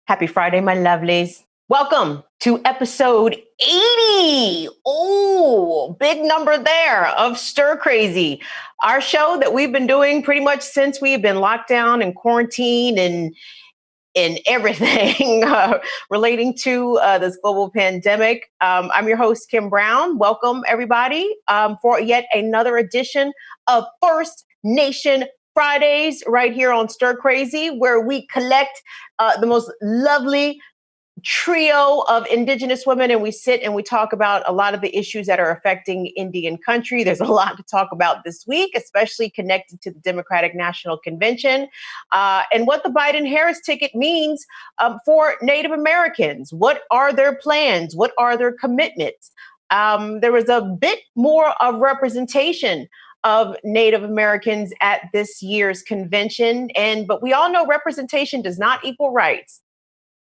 Happy Friday, my lovelies. Welcome to episode 80. Oh, big number there of Stir Crazy, our show that we've been doing pretty much since we've been locked down and quarantined and everything relating to this global pandemic. I'm your host, Kim Brown. Welcome, everybody, for yet another edition of First Nation Fridays right here on Stir Crazy, where we collect the most lovely trio of Indigenous women, and we sit and we talk about a lot of the issues that are affecting Indian country. There's a lot to talk about this week, especially connected to the Democratic National Convention and what the Biden-Harris ticket means for Native Americans. What are their plans? What are their commitments? There was a bit more of representation of Native Americans at this year's convention, but we all know representation does not equal rights.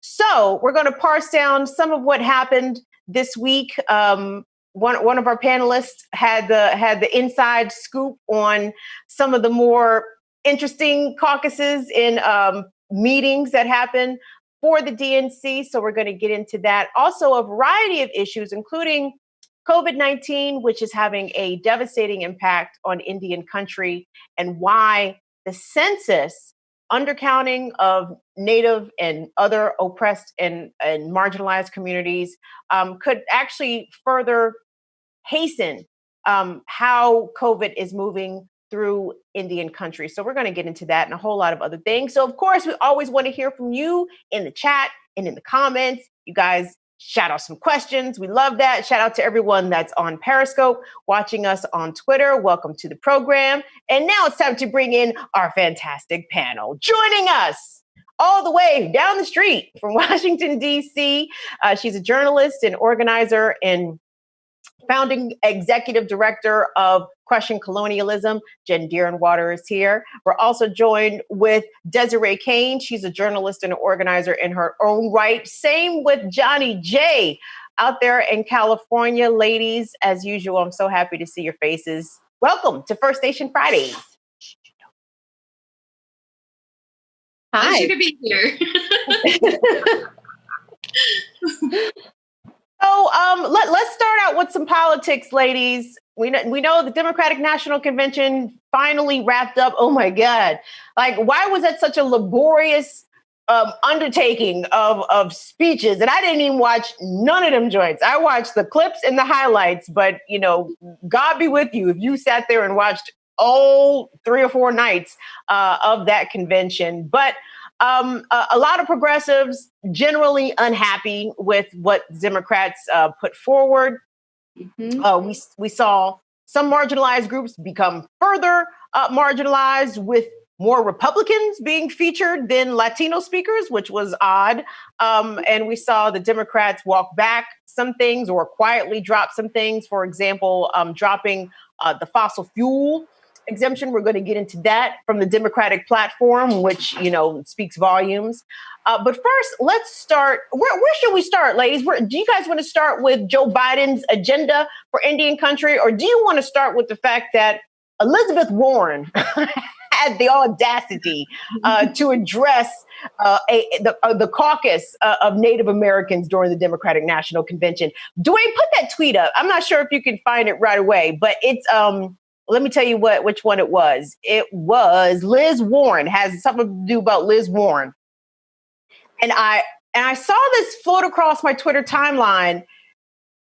So we're going to parse down some of what happened this week. One of our panelists had the inside scoop on some of the more interesting caucuses and meetings that happened for the DNC. So we're going to get into that. Also, a variety of issues, including COVID-19, which is having a devastating impact on Indian country, and why the census undercounting of Native and other oppressed and marginalized communities could actually further hasten how COVID is moving through Indian country. So we're going to get into that and a whole lot of other things. So, of course, we always want to hear from you in the chat and in the comments. You guys shout out some questions. We love that. Shout out to everyone that's on Periscope, watching us on Twitter. Welcome to the program. And now it's time to bring in our fantastic panel. Joining us all the way down the street from Washington, D.C. She's a journalist and organizer and founding executive director of Crushing Colonialism. Jen Deerinwater is here. We're also joined with Desiree Kane. She's a journalist and an organizer in her own right. Same with Johnnie Jae out there in California. Ladies, as usual, I'm so happy to see your faces. Welcome to First Nation Fridays. Hi. Pleasure to be here. So let's start out with some politics, ladies. We know the Democratic National Convention finally wrapped up. Oh my God. Like, why was that such a laborious undertaking of speeches? And I didn't even watch none of them joints. I watched the clips and the highlights, but God be with you if you sat there and watched all 3 or 4 nights of that convention. But a lot of progressives generally unhappy with what Democrats put forward. Mm-hmm. We saw some marginalized groups become further marginalized, with more Republicans being featured than Latino speakers, which was odd. And we saw the Democrats walk back some things or quietly drop some things. For example, dropping the fossil fuel exemption. We're going to get into that from the Democratic platform, which, speaks volumes. But first, let's start. Where should we start, ladies? Do you guys want to start with Joe Biden's agenda for Indian country? Or do you want to start with the fact that Elizabeth Warren had the audacity to address the caucus of Native Americans during the Democratic National Convention? Dwayne, put that tweet up. I'm not sure if you can find it right away, but it's let me tell you which one it was. It was Liz Warren. Has something to do about Liz Warren. And I saw this float across my Twitter timeline,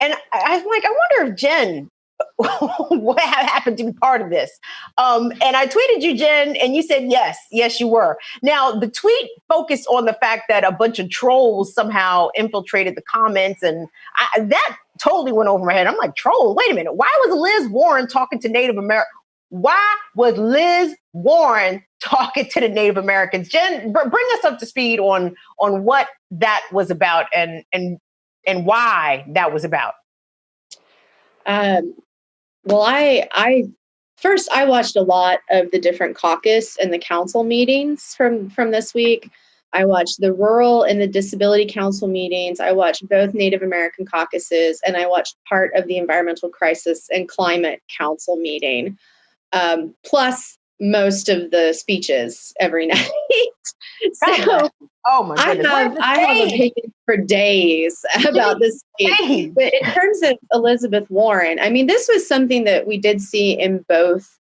and I was like, I wonder if Jen what happened to be part of this. And I tweeted you, Jen, and you said yes, you were. Now, the tweet focused on the fact that a bunch of trolls somehow infiltrated the comments, and that totally went over my head. I'm like, troll? Wait a minute. Why was Liz Warren talking to Native Americans? Why was Liz Warren talking to the Native Americans? Jen, bring us up to speed on what that was about and why that was about. Well, I watched a lot of the different caucus and the council meetings from this week. I watched the rural and the disability council meetings. I watched both Native American caucuses, and I watched part of the environmental crisis and climate council meeting, plus most of the speeches every night. So oh my goodness. I have opinions for days about this state. But in terms of Elizabeth Warren, I mean, this was something that we did see in both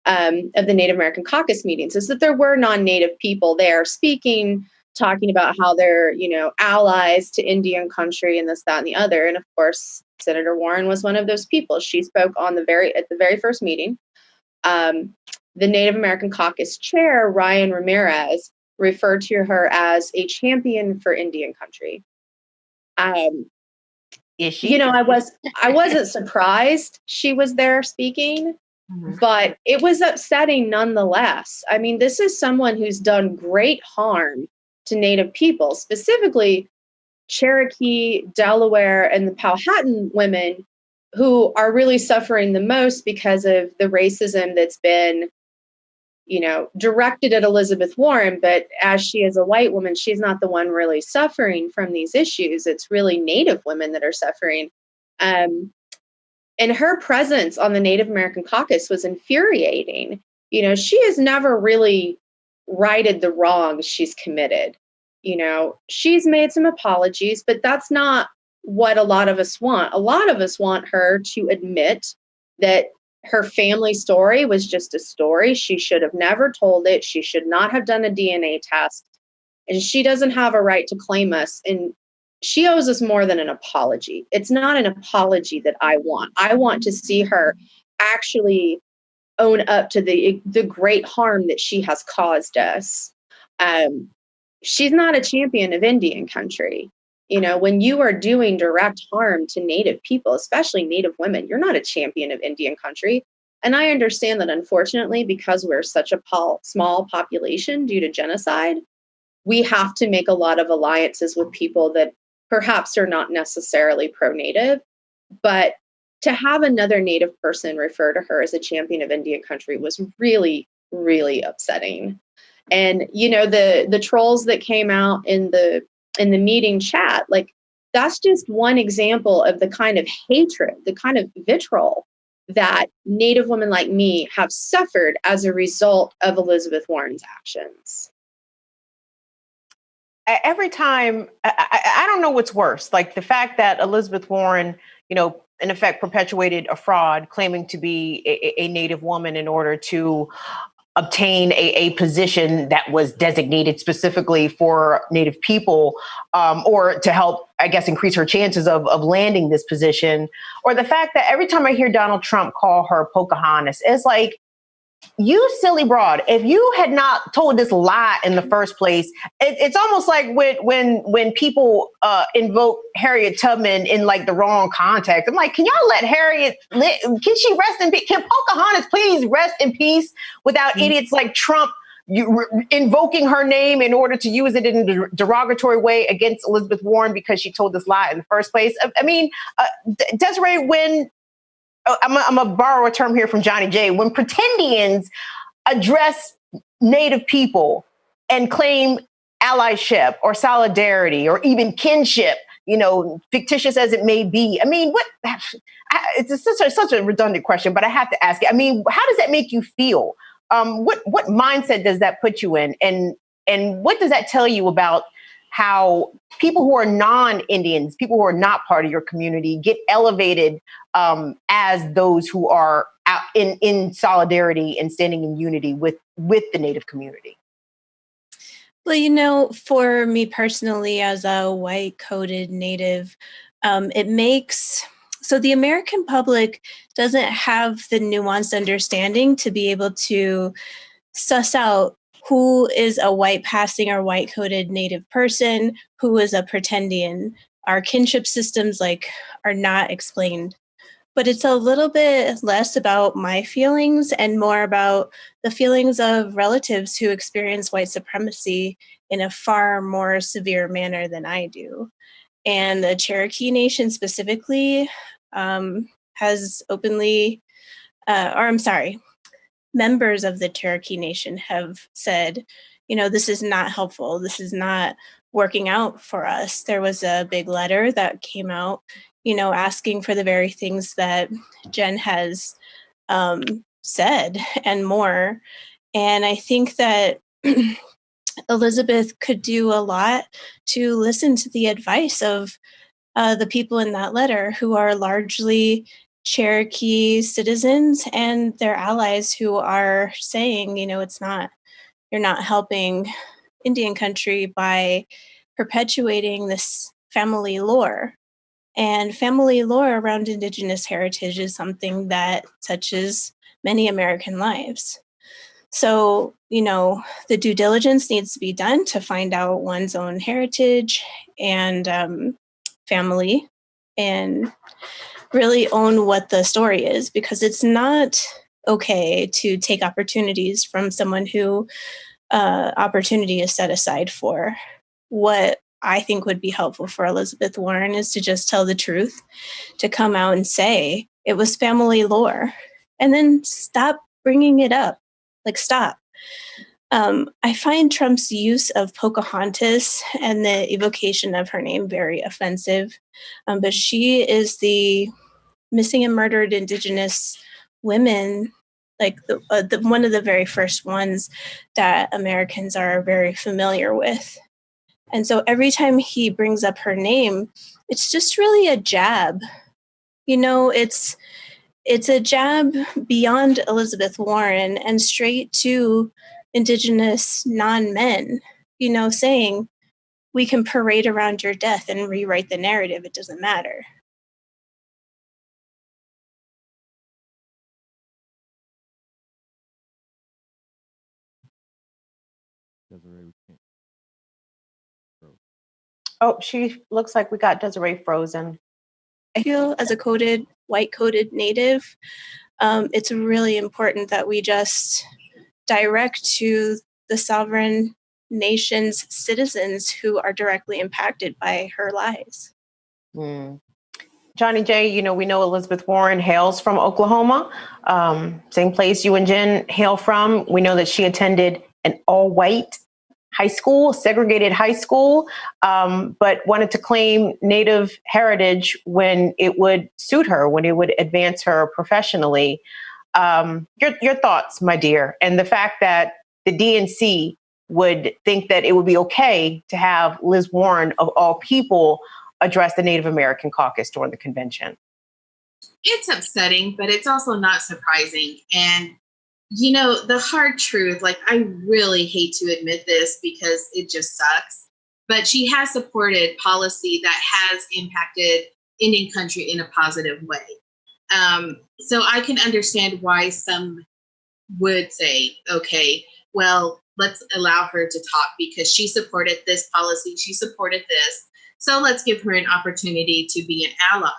of the Native American caucus meetings, is that there were non-Native people there speaking, talking about how they're, allies to Indian country and this, that, and the other. And of course, Senator Warren was one of those people. She spoke at the very first meeting. The Native American caucus chair, Ryan Ramirez, referred to her as a champion for Indian country. Is she? I wasn't surprised she was there speaking, but it was upsetting nonetheless. I mean, this is someone who's done great harm to Native people, specifically Cherokee, Delaware, and the Powhatan women, who are really suffering the most because of the racism that's been, directed at Elizabeth Warren. But as she is a white woman, she's not the one really suffering from these issues. It's really Native women that are suffering. And her presence on the Native American caucus was infuriating. She has never really righted the wrongs she's committed. She's made some apologies, but that's not what a lot of us want. A lot of us want her to admit that her family story was just a story. She should have never told it. She should not have done a DNA test. And she doesn't have a right to claim us. And she owes us more than an apology. It's not an apology that I want. I want to see her actually own up to the great harm that she has caused us. She's not a champion of Indian country. When you are doing direct harm to Native people, especially Native women, you're not a champion of Indian country. And I understand that, unfortunately, because we're such a small population due to genocide, we have to make a lot of alliances with people that perhaps are not necessarily pro-Native. But to have another Native person refer to her as a champion of Indian country was really, really upsetting. And, the trolls that came out in the meeting chat, that's just one example of the kind of hatred, the kind of vitriol that Native women like me have suffered as a result of Elizabeth Warren's actions. Every time, I don't know what's worse, like the fact that Elizabeth Warren, in effect perpetuated a fraud claiming to be a Native woman in order to obtain a position that was designated specifically for Native people, or to help, I guess, increase her chances of landing this position. Or the fact that every time I hear Donald Trump call her Pocahontas, it's like, you silly broad, if you had not told this lie in the first place, it's almost like when people invoke Harriet Tubman in the wrong context. I'm like, can y'all let Harriet, can she rest in peace? Can Pocahontas please rest in peace without idiots like Trump invoking her name in order to use it in a derogatory way against Elizabeth Warren because she told this lie in the first place? I mean, Desiree, when I'm going to borrow a term here from Johnnie Jae. When pretendians address Native people and claim allyship or solidarity or even kinship, fictitious as it may be. I mean, it's such a redundant question, but I have to ask it. I mean, how does that make you feel? What mindset does that put you in? And what does that tell you about how people who are non-Indians, people who are not part of your community, get elevated as those who are out in solidarity and standing in unity with the Native community? Well, for me personally, as a white-coded Native, so the American public doesn't have the nuanced understanding to be able to suss out who is a white passing or white-coded Native person, who is a pretendian. Our kinship systems are not explained. But it's a little bit less about my feelings and more about the feelings of relatives who experience white supremacy in a far more severe manner than I do. And the Cherokee Nation specifically has openly, members of the Cherokee Nation have said, this is not helpful. This is not working out for us. There was a big letter that came out, asking for the very things that Jen has said and more. And I think that Elizabeth could do a lot to listen to the advice of the people in that letter, who are largely Cherokee citizens and their allies, who are saying, you're not helping Indian country by perpetuating this family lore. And family lore around Indigenous heritage is something that touches many American lives. So, the due diligence needs to be done to find out one's own heritage and family, and really own what the story is, because it's not okay to take opportunities from someone who opportunity is set aside for. What I think would be helpful for Elizabeth Warren is to just tell the truth, to come out and say it was family lore, and then stop bringing it up. Stop. I find Trump's use of Pocahontas and the evocation of her name very offensive. But she is the missing and murdered Indigenous women, one of the very first ones that Americans are very familiar with. And so every time he brings up her name, it's just really a jab. It's a jab beyond Elizabeth Warren and straight to Indigenous non-men, saying we can parade around your death and rewrite the narrative. It doesn't matter. Oh, she looks like we got Desiree frozen. I feel as a white-coded Native, it's really important that we just direct to the sovereign nation's citizens who are directly impacted by her lies. Johnnie Jae, we know Elizabeth Warren hails from Oklahoma, same place you and Jen hail from. We know that she attended an all-white high school, segregated high school, but wanted to claim Native heritage when it would suit her, when it would advance her professionally. Your thoughts, my dear, and the fact that the DNC would think that it would be okay to have Liz Warren, of all people, address the Native American caucus during the convention. It's upsetting, but it's also not surprising. And, the hard truth, I really hate to admit this because it just sucks, but she has supported policy that has impacted Indian country in a positive way. So I can understand why some would say, okay, well, let's allow her to talk because she supported this policy, she supported this, so let's give her an opportunity to be an ally.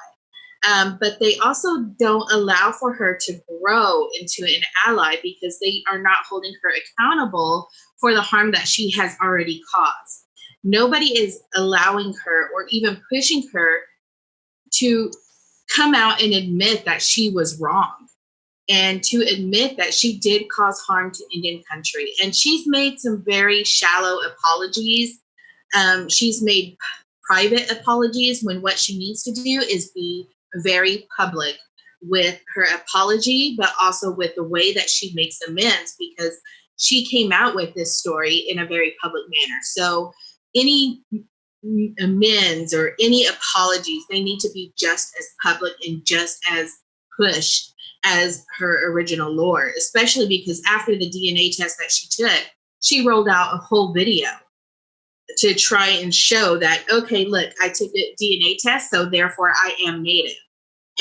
But they also don't allow for her to grow into an ally because they are not holding her accountable for the harm that she has already caused. Nobody is allowing her or even pushing her to come out and admit that she was wrong and to admit that she did cause harm to Indian country. And she's made some very shallow apologies. She's made private apologies when what she needs to do is be very public with her apology, but also with the way that she makes amends, because she came out with this story in a very public manner. So any amends or any apologies, they need to be just as public and just as pushed as her original lore, especially because after the DNA test that she took, she rolled out a whole video to try and show that, okay, look, I took a DNA test, so therefore I am Native.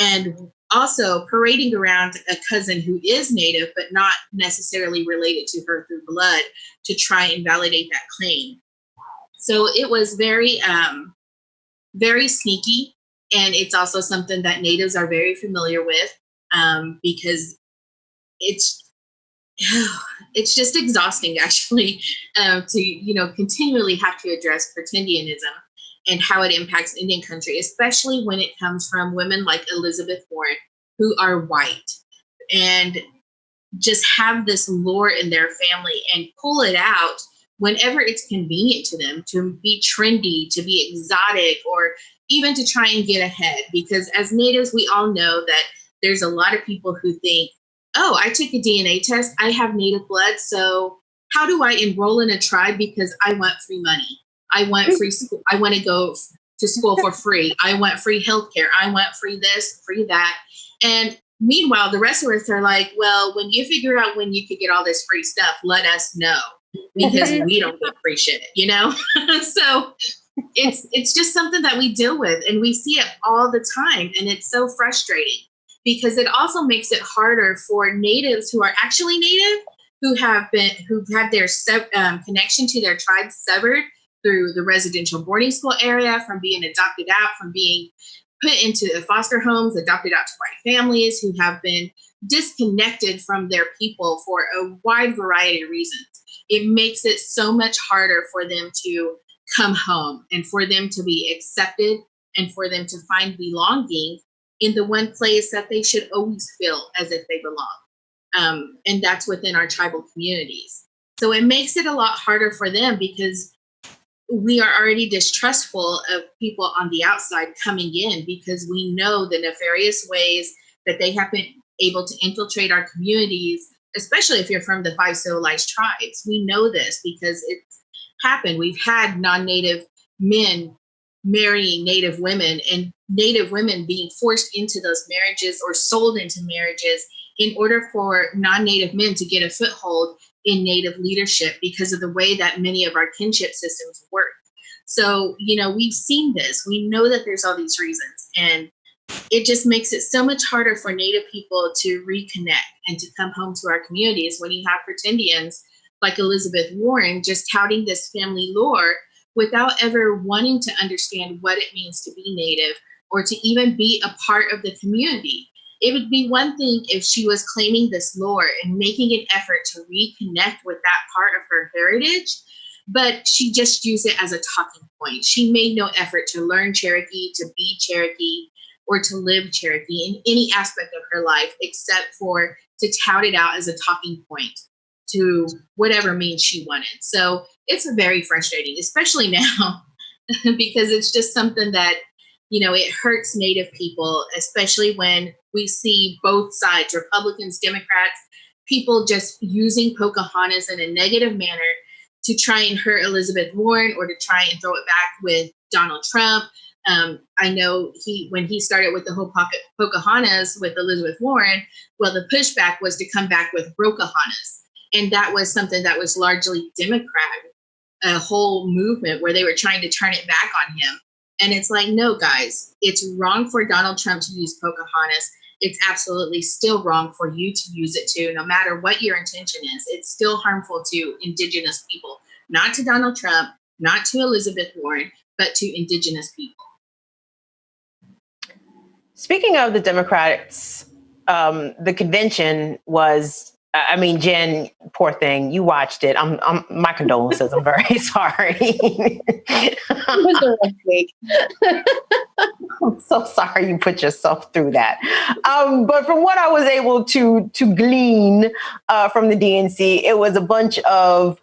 And also parading around a cousin who is Native, but not necessarily related to her through blood, to try and validate that claim. So it was very, very sneaky. And it's also something that Natives are very familiar with, because it's just exhausting, actually, to, continually have to address pretendianism and how it impacts Indian country, especially when it comes from women like Elizabeth Warren, who are white and just have this lore in their family and pull it out whenever it's convenient to them, to be trendy, to be exotic, or even to try and get ahead. Because as Natives, we all know that there's a lot of people who think, oh, I took a DNA test, I have Native blood, so how do I enroll in a tribe because I want free money? I want free school. I want to go to school for free. I want free healthcare. I want free this, free that. And meanwhile, the rest of us are like, well, when you figure out when you could get all this free stuff, let us know, because we don't get free shit, you know? So it's just something that we deal with, and we see it all the time. And it's so frustrating because it also makes it harder for natives who are actually native, who've had their connection to their tribe severed through the residential boarding school area, from being adopted out, from being put into foster homes, adopted out to white families, who have been disconnected from their people for a wide variety of reasons. It makes it so much harder for them to come home and for them to be accepted and for them to find belonging in the one place that they should always feel as if they belong. And that's within our tribal communities. So it makes it a lot harder for them because we are already distrustful of people on the outside coming in, because we know the nefarious ways that they have been able to infiltrate our communities, especially if you're from the 5 civilized tribes. We know this because it's happened. We've had non-native men marrying native women, and native women being forced into those marriages or sold into marriages in order for non-native men to get a foothold in native leadership because of the way that many of our kinship systems work. So, you know, we've seen this. We know that there's all these reasons, and it just makes it so much harder for native people to reconnect and to come home to our communities when you have pretendians like Elizabeth Warren just touting this family lore without ever wanting to understand what it means to be native or to even be a part of the community. It would be one thing if she was claiming this lore and making an effort to reconnect with that part of her heritage, but she just used it as a talking point. She made no effort to learn Cherokee, to be Cherokee, or to live Cherokee in any aspect of her life, except for to tout it out as a talking point to whatever means she wanted. So it's very frustrating, especially now, because it's just something that, you know, it hurts Native people, especially when we see both sides, Republicans, Democrats, people just using Pocahontas in a negative manner to try and hurt Elizabeth Warren or to try and throw it back with Donald Trump. I know when he started with the whole Pocahontas with Elizabeth Warren, well, the pushback was to come back with Brocahontas. And that was something that was largely Democratic, a whole movement where they were trying to turn it back on him. And it's like, no, guys, it's wrong for Donald Trump to use Pocahontas. It's absolutely still wrong for you to use it too, no matter what your intention is. It's still harmful to Indigenous people, not to Donald Trump, not to Elizabeth Warren, but to Indigenous people. Speaking of the Democrats, the convention was, I mean, Jen, poor thing, you watched it. My condolences. I'm very sorry. It was a rough week. I'm so sorry you put yourself through that. But from what I was able to glean from the DNC, it was a bunch of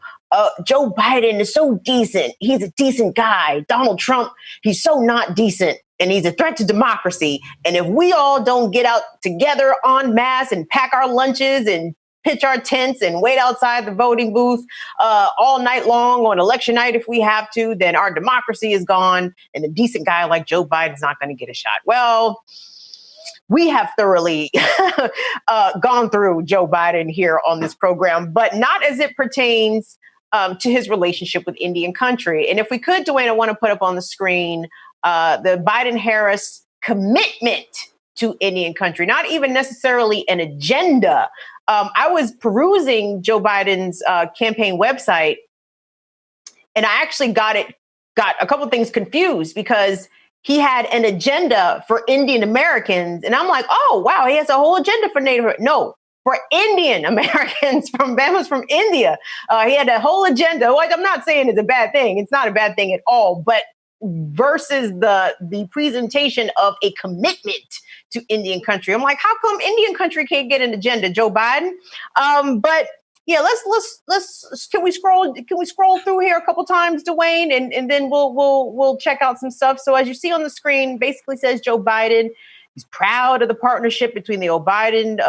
Joe Biden is so decent. He's a decent guy. Donald Trump, he's so not decent. And he's a threat to democracy. And if we all don't get out together en masse and pack our lunches and pitch our tents and wait outside the voting booth all night long on election night if we have to, then our democracy is gone and a decent guy like Joe Biden's not going to get a shot. Well, we have thoroughly gone through Joe Biden here on this program, but not as it pertains to his relationship with Indian country. And if we could, Dwayne, I want to put up on the screen the Biden-Harris commitment to Indian country, not even necessarily an agenda. I was perusing Joe Biden's campaign website, and I actually got a couple of things confused because he had an agenda for Indian Americans, and I'm like, oh wow, he has a whole agenda for Native. No, for Indian Americans from India. He had a whole agenda. Like, I'm not saying it's a bad thing. It's not a bad thing at all, but versus the presentation of a commitment to Indian country. I'm like, how come Indian country can't get an agenda, Joe Biden? But yeah, let's can we scroll through here a couple times, Dwayne, and then we'll check out some stuff. So as you see on the screen, basically says Joe Biden He's proud of the partnership between the Obama-Biden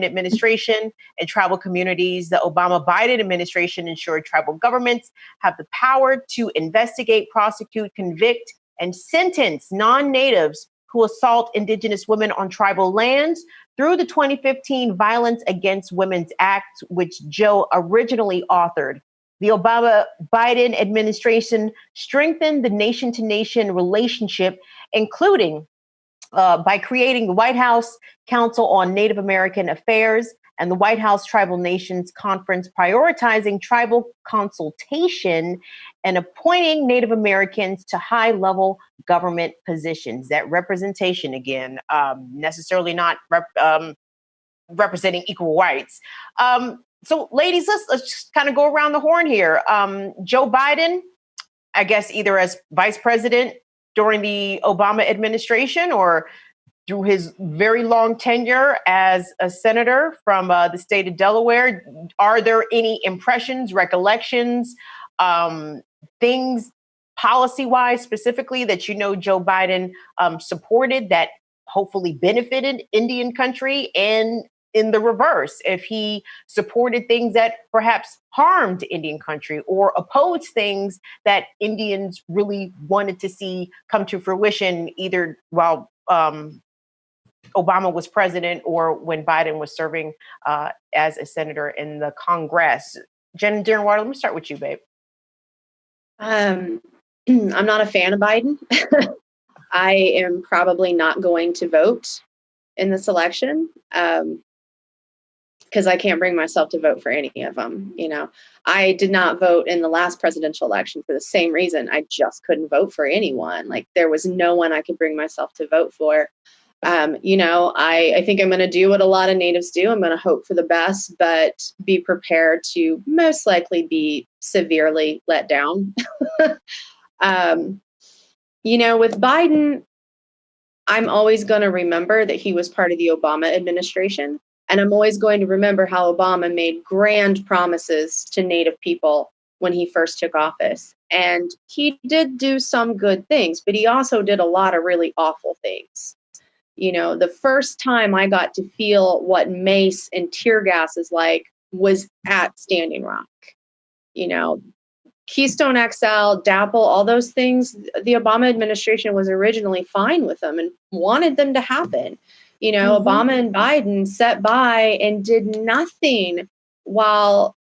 administration and tribal communities. The Obama-Biden administration ensured tribal governments have the power to investigate, prosecute, convict, and sentence non-natives who assault Indigenous women on tribal lands through the 2015 Violence Against Women's Act, which Joe originally authored. The Obama-Biden administration strengthened the nation-to-nation relationship, including by creating the White House Council on Native American Affairs and the White House Tribal Nations Conference, prioritizing tribal consultation and appointing Native Americans to high-level government positions. That representation, again, necessarily not representing equal rights. So, ladies, let's just kind of go around the horn here. Joe Biden, I guess either as vice president during the Obama administration or through his very long tenure as a senator from the state of Delaware, are there any impressions, recollections, things policy-wise specifically that you know Joe Biden supported that hopefully benefited Indian country, and in the reverse, if he supported things that perhaps harmed Indian country or opposed things that Indians really wanted to see come to fruition, either while Obama was president or when Biden was serving as a senator in the Congress? Jen Deerinwater, let me start with you, babe. I'm not a fan of Biden. I am probably not going to vote in this election because I can't bring myself to vote for any of them. You know, I did not vote in the last presidential election for the same reason. I just couldn't vote for anyone. Like, there was no one I could bring myself to vote for. You know, I think I'm going to do what a lot of natives do. I'm going to hope for the best, but be prepared to most likely be severely let down. You know, with Biden, I'm always going to remember that he was part of the Obama administration. And I'm always going to remember how Obama made grand promises to Native people when he first took office. And he did do some good things, but he also did a lot of really awful things. You know, the first time I got to feel what mace and tear gas is like was at Standing Rock. You know, Keystone XL, DAPL, all those things, the Obama administration was originally fine with them and wanted them to happen. You know, Obama and Biden sat by and did nothing while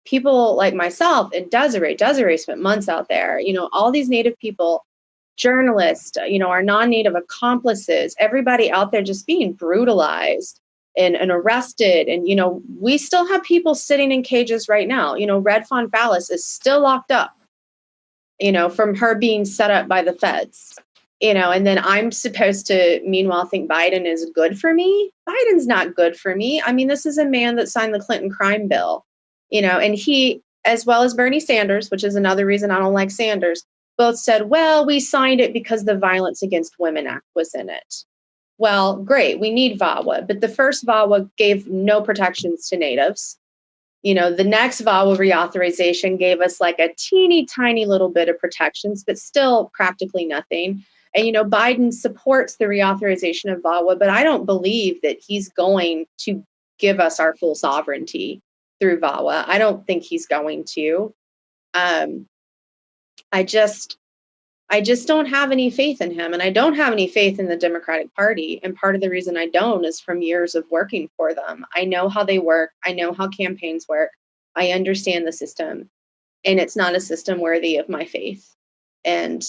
people like myself and Desiree spent months out there. You know, all these Native people, journalists, you know, our non-Native accomplices, everybody out there just being brutalized and arrested. And, you know, we still have people sitting in cages right now. You know, Red Fawn Fallis is still locked up, you know, from her being set up by the feds, you know, and then I'm supposed to, meanwhile, think Biden is good for me. Biden's not good for me. I mean, this is a man that signed the Clinton crime bill, you know, and he, as well as Bernie Sanders, which is another reason I don't like Sanders, both said, well, we signed it because the Violence Against Women Act was in it. Well, great, we need VAWA, but the first VAWA gave no protections to natives. You know, the next VAWA reauthorization gave us like a teeny tiny little bit of protections, but still practically nothing. And, you know, Biden supports the reauthorization of VAWA, but I don't believe that he's going to give us our full sovereignty through VAWA. I don't think he's going to. I just don't have any faith in him, and I don't have any faith in the Democratic Party. And part of the reason I don't is from years of working for them. I know how they work. I know how campaigns work. I understand the system, and it's not a system worthy of my faith. And,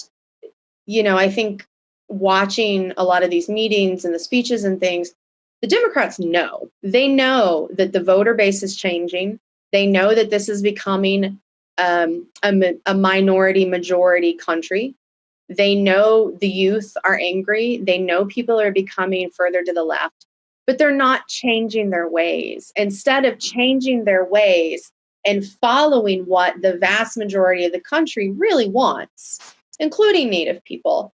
you know, I think watching a lot of these meetings and the speeches and things, the Democrats know. They know that the voter base is changing. They know that this is becoming a minority majority country. They know the youth are angry. They know people are becoming further to the left, but they're not changing their ways. Instead of changing their ways and following what the vast majority of the country really wants, including Native people,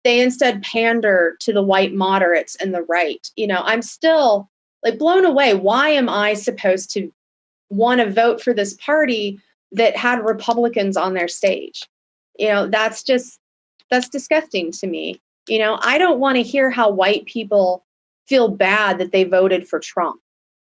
they instead pander to the white moderates and the right. You know, I'm still like blown away. Why am I supposed to want to vote for this party that had Republicans on their stage? You know, that's disgusting to me. You know, I don't want to hear how white people feel bad that they voted for Trump.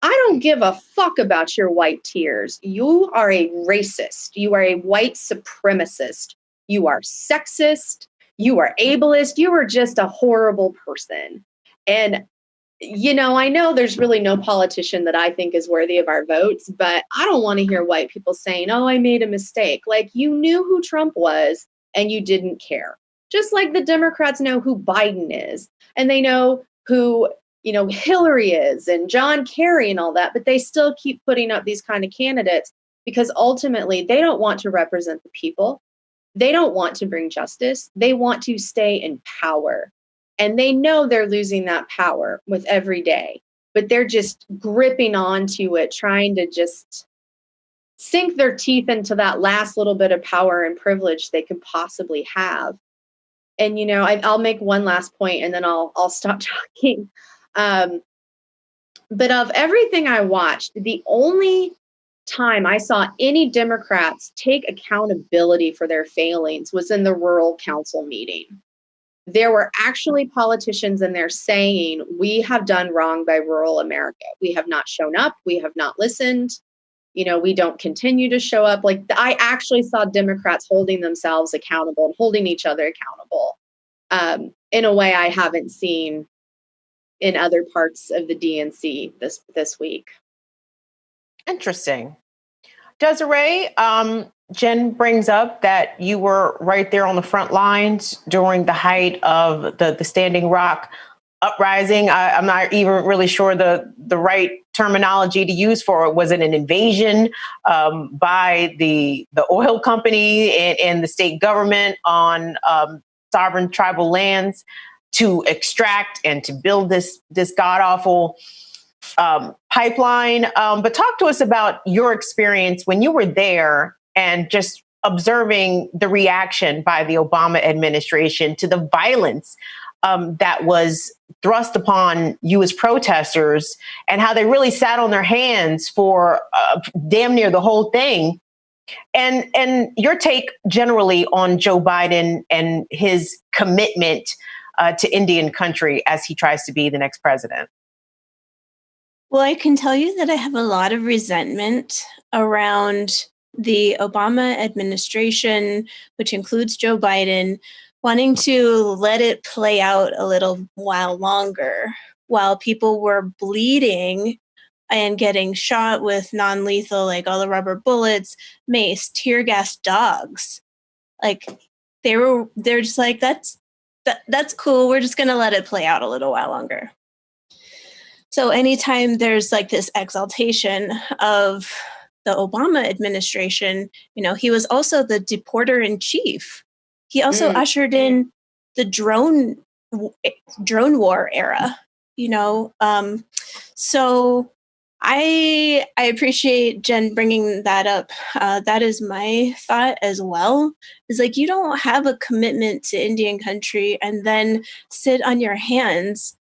I don't give a fuck about your white tears. You are a racist. You are a white supremacist. You are sexist. You are ableist. You are just a horrible person. And, you know, I know there's really no politician that I think is worthy of our votes, but I don't want to hear white people saying, oh, I made a mistake. Like, you knew who Trump was and you didn't care. Just like the Democrats know who Biden is and they know who, you know, Hillary is and John Kerry and all that, but they still keep putting up these kind of candidates because ultimately they don't want to represent the people. They don't want to bring justice. They want to stay in power. And they know they're losing that power with every day, but they're just gripping onto it, trying to just sink their teeth into that last little bit of power and privilege they could possibly have. And, you know, I'll make one last point and then I'll stop talking. But of everything I watched, the only time I saw any Democrats take accountability for their failings was in the rural council meeting. There were actually politicians in there saying, we have done wrong by rural America. We have not shown up. We have not listened. You know, we don't continue to show up. Like, I actually saw Democrats holding themselves accountable and holding each other accountable in a way I haven't seen in other parts of the DNC this week. Interesting. Desiree, Jen brings up that you were right there on the front lines during the height of the Standing Rock uprising. I'm not even really sure the right terminology to use for it. Was it an invasion by the oil company and the state government on sovereign tribal lands to extract and to build this god-awful pipeline? But talk to us about your experience when you were there and just observing the reaction by the Obama administration to the violence that was thrust upon you as protesters, and how they really sat on their hands for damn near the whole thing. And your take generally on Joe Biden and his commitment to Indian country as he tries to be the next president. Well, I can tell you that I have a lot of resentment around the Obama administration, which includes Joe Biden, wanting to let it play out a little while longer while people were bleeding and getting shot with non-lethal, like all the rubber bullets, mace, tear gas, dogs. Like they're just like, that's cool. We're just going to let it play out a little while longer. So anytime there's like this exaltation of the Obama administration, you know, he was also the deporter in chief. He also ushered in the drone war era, you know. So I appreciate Jen bringing that up. That is my thought as well. Is like, you don't have a commitment to Indian country and then sit on your hands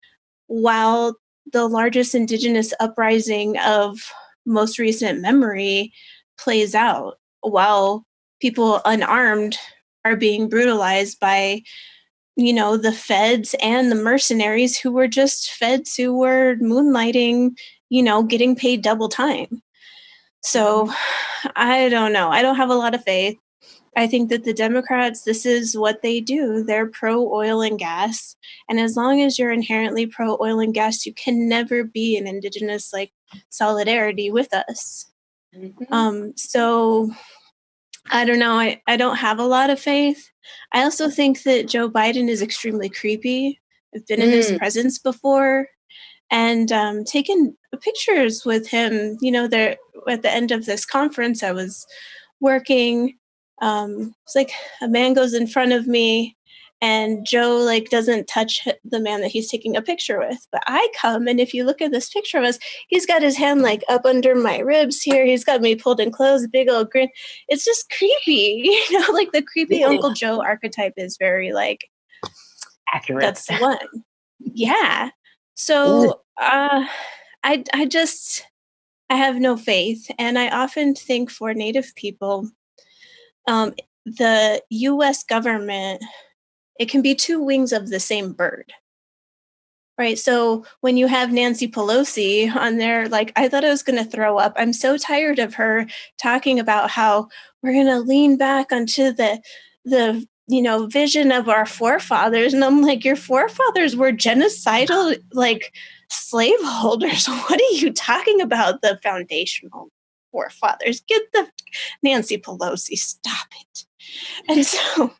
while the largest indigenous uprising of most recent memory plays out, while people unarmed are being brutalized by, you know, the feds and the mercenaries who were just feds who were moonlighting, you know, getting paid double time. So I don't know. I don't have a lot of faith. I think that the Democrats, this is what they do. They're pro-oil and gas. And as long as you're inherently pro-oil and gas, you can never be an indigenous, like, solidarity with us. Mm-hmm. So I don't know. I don't have a lot of faith. I also think that Joe Biden is extremely creepy. I've been in his presence before and taken pictures with him. You know, there at the end of this conference, I was working. It's like a man goes in front of me and Joe like doesn't touch the man that he's taking a picture with. But I come, and if you look at this picture of us, he's got his hand like up under my ribs here. He's got me pulled in close, big old grin. It's just creepy. You know, like the creepy Uncle Joe archetype is very like accurate. That's the one. Yeah. So I have no faith. And I often think for Native people, the U.S. government It can be two wings of the same bird. Right. So when you have Nancy Pelosi on there, like, I thought I was going to throw up. I'm so tired of her talking about how we're going to lean back onto the vision of our forefathers. And I'm like, your forefathers were genocidal, like, slaveholders. What are you talking about? The foundational forefathers. Get the Nancy Pelosi. Stop it. And so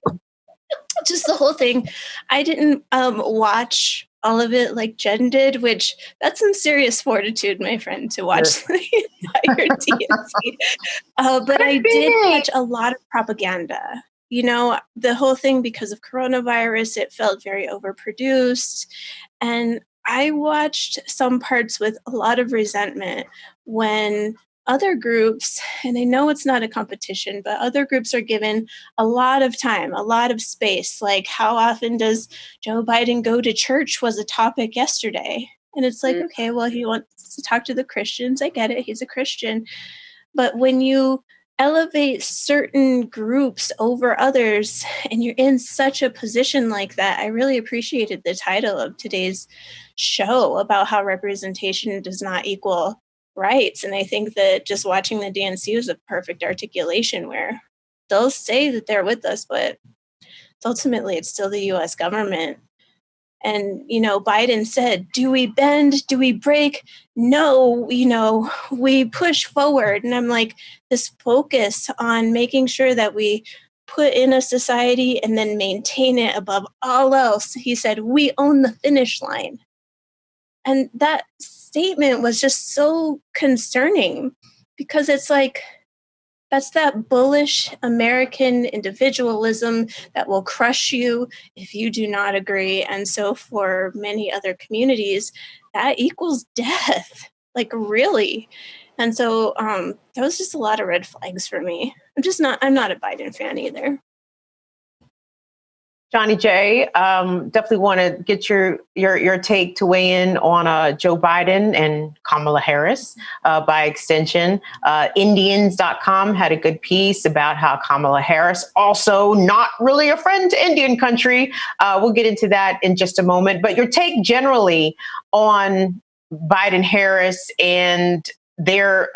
just the whole thing. I didn't watch all of it like Jen did, which that's some serious fortitude, my friend, to watch the entire DNC. But I did watch a lot of propaganda. The whole thing, because of coronavirus, it felt very overproduced. And I watched some parts with a lot of resentment when other groups, and I know it's not a competition, but other groups are given a lot of time, a lot of space. Like, how often does Joe Biden go to church was a topic yesterday. And it's like, okay, well, he wants to talk to the Christians. I get it. He's a Christian. But when you elevate certain groups over others and you're in such a position like that, I really appreciated the title of today's show about how representation does not equal rights. And I think that just watching the DNC was a perfect articulation where they'll say that they're with us, but ultimately it's still the US government. And, Biden said, do we bend? Do we break? No, we push forward. And I'm like, this focus on making sure that we put in a society and then maintain it above all else. He said, we own the finish line. And that statement was just so concerning, because it's like, that's that bullish American individualism that will crush you if you do not agree. And so for many other communities, that equals death, like, really. And so that was just a lot of red flags for me. I'm not a Biden fan either. Johnnie Jae, definitely want to get your take to weigh in on Joe Biden and Kamala Harris by extension. Indians.com had a good piece about how Kamala Harris also not really a friend to Indian country. We'll get into that in just a moment. But your take generally on Biden Harris and their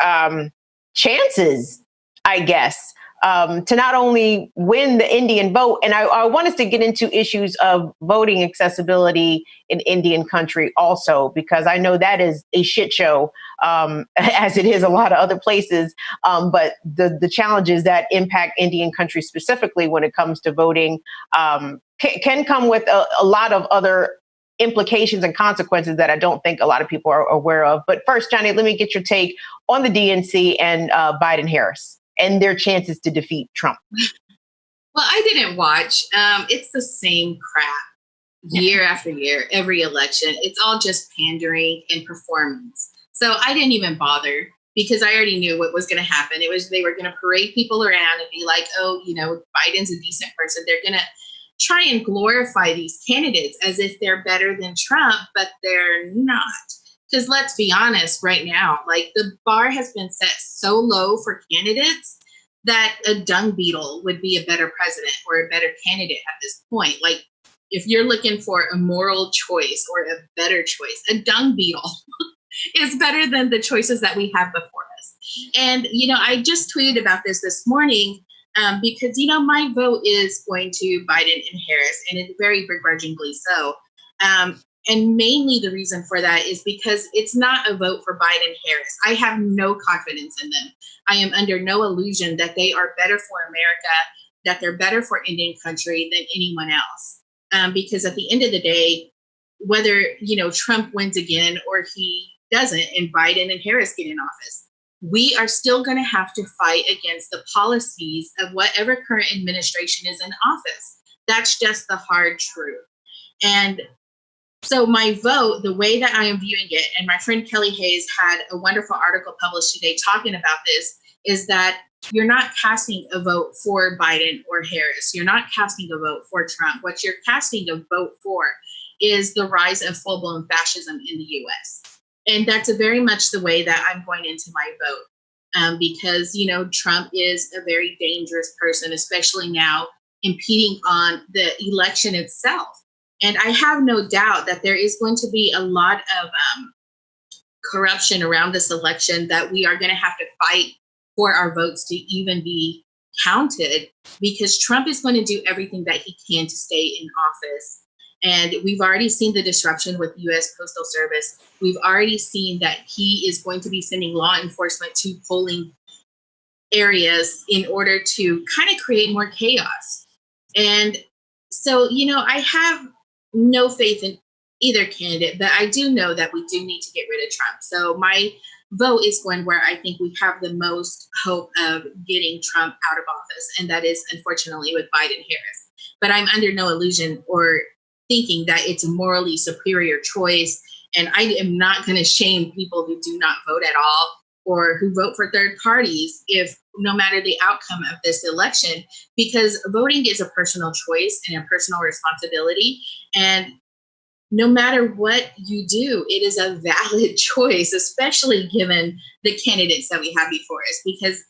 chances, I guess, to not only win the Indian vote, and I want us to get into issues of voting accessibility in Indian country also, because I know that is a shit show, as it is a lot of other places. But the challenges that impact Indian country specifically when it comes to voting can come with a lot of other implications and consequences that I don't think a lot of people are aware of. But first, Johnnie, let me get your take on the DNC and Biden Harris and their chances to defeat Trump. Well, I didn't watch. It's the same crap year after year, every election. It's all just pandering and performance. So I didn't even bother, because I already knew what was going to happen. They were going to parade people around and be like, oh, Biden's a decent person. They're going to try and glorify these candidates as if they're better than Trump, but they're not. Because let's be honest right now, like, the bar has been set so low for candidates that a dung beetle would be a better president or a better candidate at this point. Like, if you're looking for a moral choice or a better choice, a dung beetle is better than the choices that we have before us. And, I just tweeted about this morning because, my vote is going to Biden and Harris, and it's very begrudgingly so. And mainly the reason for that is because it's not a vote for Biden Harris. I have no confidence in them. I am under no illusion that they are better for America, that they're better for Indian country than anyone else. Because at the end of the day, whether, Trump wins again or he doesn't, and Biden and Harris get in office, we are still going to have to fight against the policies of whatever current administration is in office. That's just the hard truth. And so my vote, the way that I am viewing it, and my friend Kelly Hayes had a wonderful article published today talking about this, is that you're not casting a vote for Biden or Harris. You're not casting a vote for Trump. What you're casting a vote for is the rise of full-blown fascism in the U.S. And that's very much the way that I'm going into my vote, because, Trump is a very dangerous person, especially now impeding on the election itself. And I have no doubt that there is going to be a lot of corruption around this election, that we are going to have to fight for our votes to even be counted, because Trump is going to do everything that he can to stay in office. And we've already seen the disruption with the U.S. Postal Service. We've already seen that he is going to be sending law enforcement to polling areas in order to kind of create more chaos. And so, I have no faith in either candidate, but I do know that we do need to get rid of Trump. So my vote is going where I think we have the most hope of getting Trump out of office, and that is unfortunately with Biden-Harris. But I'm under no illusion or thinking that it's a morally superior choice, and I am not going to shame people who do not vote at all or who vote for third parties, if no matter the outcome of this election, because voting is a personal choice and a personal responsibility. And no matter what you do, it is a valid choice, especially given the candidates that we have before us. Because,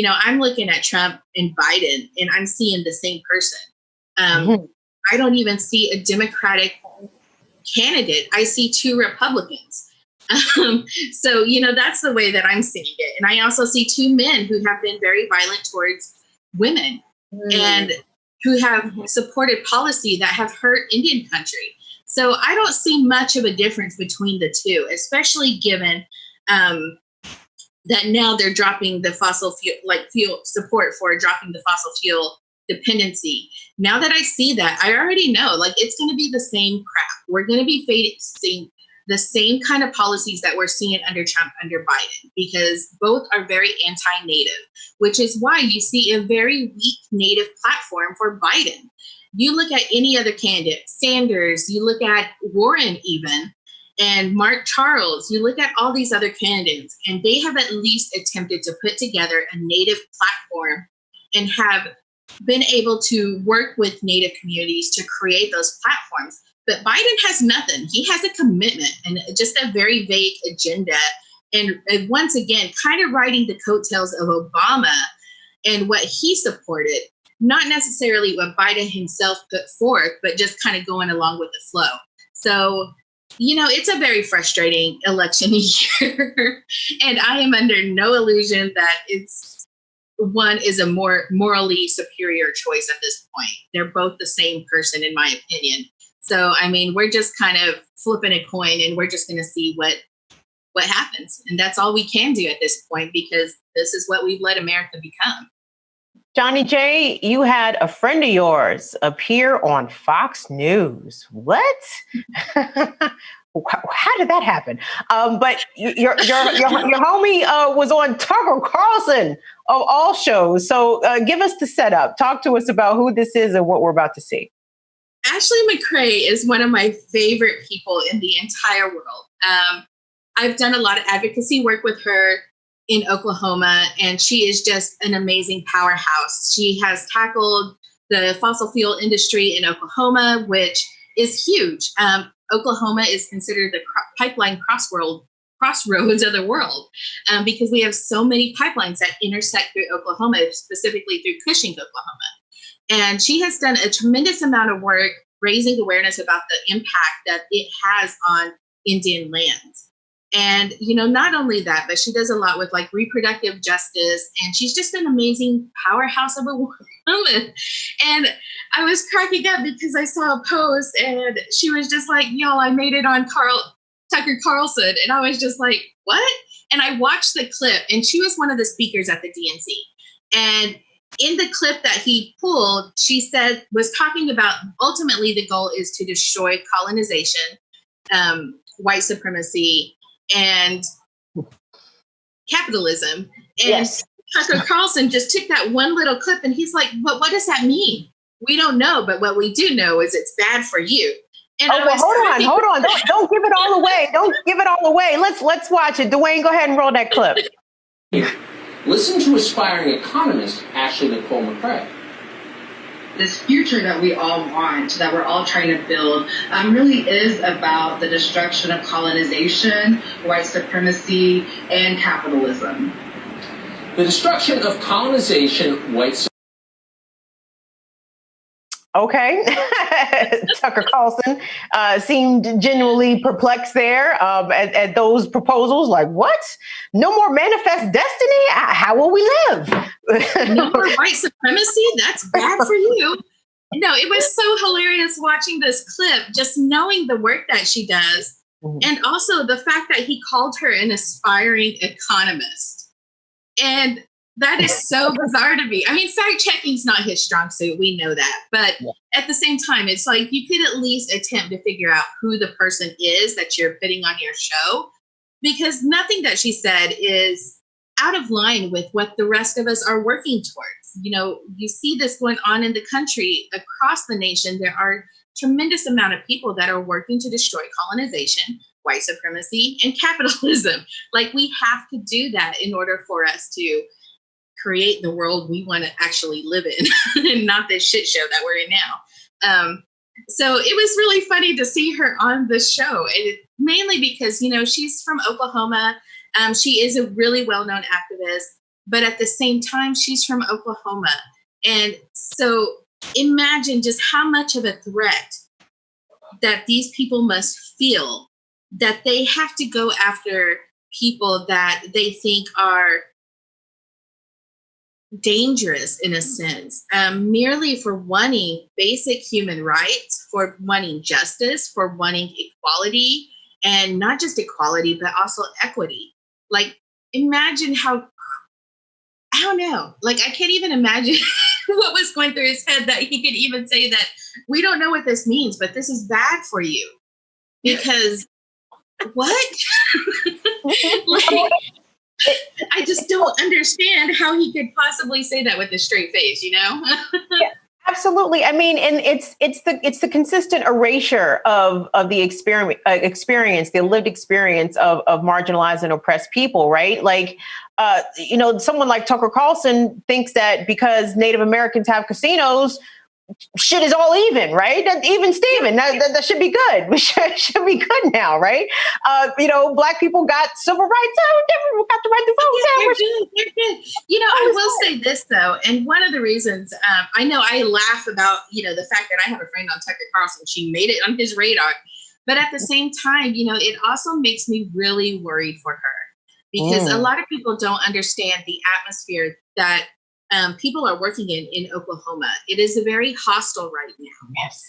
I'm looking at Trump and Biden, and I'm seeing the same person. I don't even see a Democratic candidate. I see two Republicans. So, that's the way that I'm seeing it. And I also see two men who have been very violent towards women and who have supported policy that have hurt Indian country. So I don't see much of a difference between the two, especially given that now they're dropping the fossil fuel support for dropping the fossil fuel dependency. Now that I see that, I already know it's going to be the same crap. We're going to be facing the same kind of policies that we're seeing under Trump, under Biden, because both are very anti-native, which is why you see a very weak native platform for Biden. You look at any other candidate, Sanders, you look at Warren even, and Mark Charles, you look at all these other candidates, and they have at least attempted to put together a native platform and have been able to work with native communities to create those platforms. But Biden has nothing. He has a commitment and just a very vague agenda. And once again, kind of riding the coattails of Obama and what he supported, not necessarily what Biden himself put forth, but just kind of going along with the flow. So, it's a very frustrating election year. And I am under no illusion that one is a more morally superior choice at this point. They're both the same person, in my opinion. So, we're just kind of flipping a coin, and we're just going to see what happens. And that's all we can do at this point, because this is what we've let America become. Johnnie Jae, you had a friend of yours appear on Fox News. What? How did that happen? But your homie was on Tucker Carlson of all shows. So give us the setup. Talk to us about who this is and what we're about to see. Ashley McRae is one of my favorite people in the entire world. I've done a lot of advocacy work with her in Oklahoma, and she is just an amazing powerhouse. She has tackled the fossil fuel industry in Oklahoma, which is huge. Oklahoma is considered the pipeline crossroads of the world because we have so many pipelines that intersect through Oklahoma, specifically through Cushing, Oklahoma. And she has done a tremendous amount of work raising awareness about the impact that it has on Indian lands. And, not only that, but she does a lot with reproductive justice. And she's just an amazing powerhouse of a woman. And I was cracking up because I saw a post and she was just like, y'all, I made it on Tucker Carlson. And I was just like, what? And I watched the clip, and she was one of the speakers at the DNC. And in the clip that he pulled, she was talking about ultimately the goal is to destroy colonization, white supremacy, and capitalism. And yes. Tucker Carlson just took that one little clip, and he's like, but what does that mean? We don't know, but what we do know is it's bad for you. And hold on. Don't give it all away. Don't give it all away. Let's watch it. Dwayne, go ahead and roll that clip. Listen to aspiring economist Ashley Nicole McRae. This future that we all want, that we're all trying to build, really is about the destruction of colonization, white supremacy, and capitalism. The destruction of colonization, white supremacy, Okay. Tucker Carlson seemed genuinely perplexed there at those proposals. Like, what? No more manifest destiny? How will we live? No more white supremacy? That's bad for you. No, it was so hilarious watching this clip, just knowing the work that she does. And also the fact that he called her an aspiring economist. And that is so bizarre to me. I mean, fact checking is not his strong suit. We know that. But at the same time, it's like you could at least attempt to figure out who the person is that you're putting on your show, because nothing that she said is out of line with what the rest of us are working towards. You know, you see this going on in the country, across the nation. There are tremendous amount of people that are working to destroy colonization, white supremacy, and capitalism. Like, we have to do that in order for us to create the world we want to actually live in, and not this shit show that we're in now. So it was really funny to see her on the show, and mainly because, you know, she's from Oklahoma. She is a really well-known activist, but at the same time, she's from Oklahoma. And so imagine just how much of a threat that these people must feel, that they have to go after people that they think are dangerous in a sense, merely for wanting basic human rights, for wanting justice, for wanting equality, and not just equality, but also equity. Like, imagine how, I don't know, like, I can't even imagine what was going through his head that he could even say that we don't know what this means, but this is bad for you. Because what? Like, I just don't understand how he could possibly say that with a straight face, you know? Yeah, absolutely. I mean, and it's the consistent erasure of the experience, the lived experience of marginalized and oppressed people, right? Like, you know, someone like Tucker Carlson thinks that because Native Americans have casinos, shit is all even, right? Even Steven, that should be good. We should be good now, right? You know, Black people got civil rights. We got the right to vote. They're good. You know, I will say this though, and one of the reasons I know I laugh about, you know, the fact that I have a friend on Tucker Carlson. She made it on his radar, but at the same time, you know, it also makes me really worried for her, because a lot of people don't understand the atmosphere that people are working in Oklahoma. It is a very hostile right now. Yes.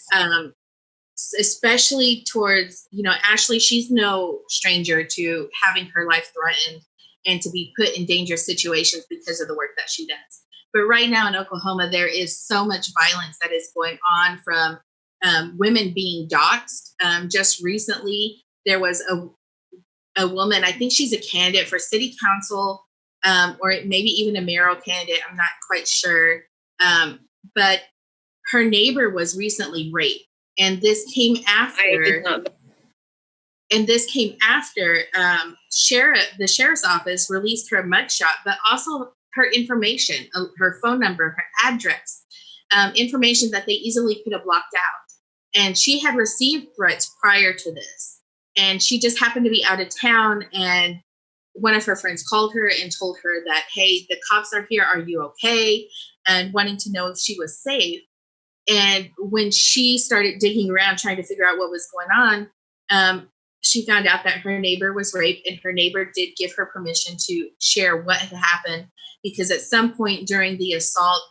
Especially towards, you know, Ashley, she's no stranger to having her life threatened and to be put in dangerous situations because of the work that she does. But right now in Oklahoma, there is so much violence that is going on, from women being doxxed. Just recently, there was a woman, I think she's a candidate for city council, or maybe even a mayoral candidate, I'm not quite sure. But her neighbor was recently raped. And this came after, the sheriff's office released her mugshot, but also her information, her phone number, her address, information that they easily could have blocked out. And she had received threats prior to this. And she just happened to be out of town, and one of her friends called her and told her that, hey, the cops are here. Are you okay? And wanting to know if she was safe. And when she started digging around, trying to figure out what was going on, she found out that her neighbor was raped, and her neighbor did give her permission to share what had happened, because at some point during the assault,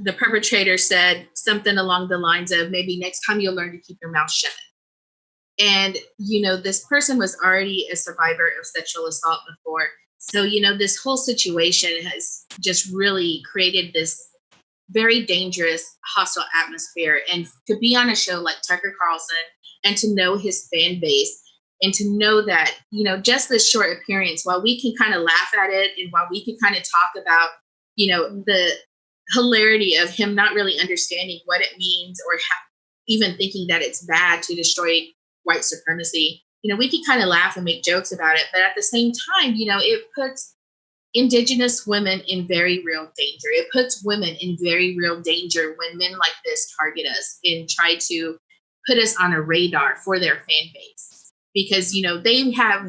the perpetrator said something along the lines of, maybe next time you'll learn to keep your mouth shut. And, you know, this person was already a survivor of sexual assault before. So, you know, this whole situation has just really created this very dangerous, hostile atmosphere. And to be on a show like Tucker Carlson, and to know his fan base, and to know that, you know, just this short appearance, while we can kind of laugh at it, and while we can kind of talk about, you know, the hilarity of him not really understanding what it means, or even thinking that it's bad to destroy white supremacy, you know, we can kind of laugh and make jokes about it. But at the same time, you know, it puts Indigenous women in very real danger. It puts women in very real danger when men like this target us and try to put us on a radar for their fan base. Because, you know, they have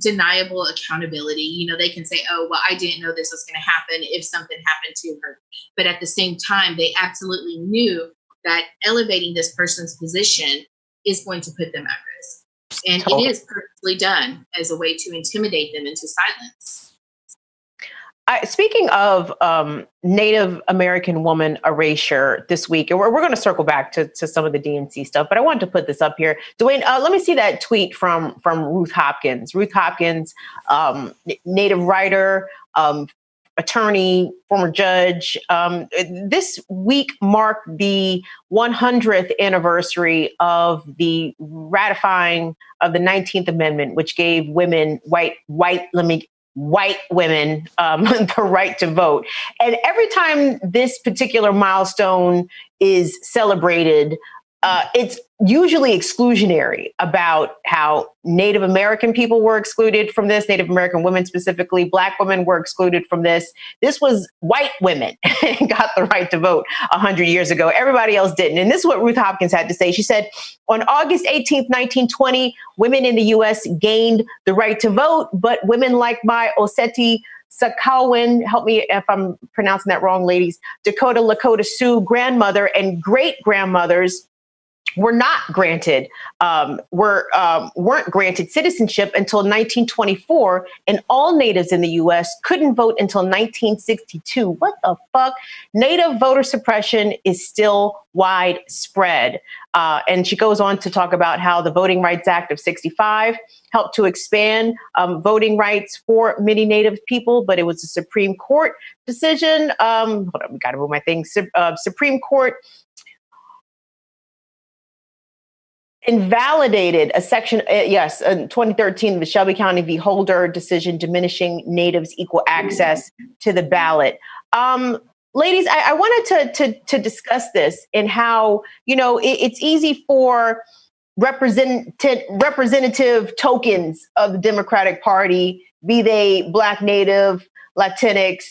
deniable accountability. You know, they can say, oh, well, I didn't know this was going to happen if something happened to her. But at the same time, they absolutely knew that elevating this person's position is going to put them at risk. And it is purposely done as a way to intimidate them into silence. Speaking of Native American woman erasure this week, and we're going to circle back to some of the DNC stuff, but I wanted to put this up here. Dwayne, let me see that tweet from Ruth Hopkins. Ruth Hopkins, Native writer, attorney, former judge. This week marked the 100th anniversary of the ratifying of the 19th Amendment, which gave women, white women the right to vote. And every time this particular milestone is celebrated, it's usually exclusionary about how Native American people were excluded from this, Native American women specifically, Black women were excluded from this. This was white women got the right to vote 100 years ago. Everybody else didn't. And this is what Ruth Hopkins had to say. She said, on August 18th, 1920, women in the U.S. gained the right to vote, but women like my Oseti Sakowin, help me if I'm pronouncing that wrong, ladies, Dakota Lakota Sioux grandmother and great grandmothers were not granted, weren't granted citizenship until 1924, and all natives in the U.S. couldn't vote until 1962. What the fuck? Native voter suppression is still widespread. And she goes on to talk about how the Voting Rights Act of 65 helped to expand voting rights for many Native people, but it was a Supreme Court decision. Hold on, we got to move my thing. Supreme Court invalidated a section, in 2013, the Shelby County v. Holder decision diminishing Natives' equal access to the ballot. Ladies, I wanted to discuss this and how, it's easy for representative tokens of the Democratic Party, be they Black, Native, Latinx,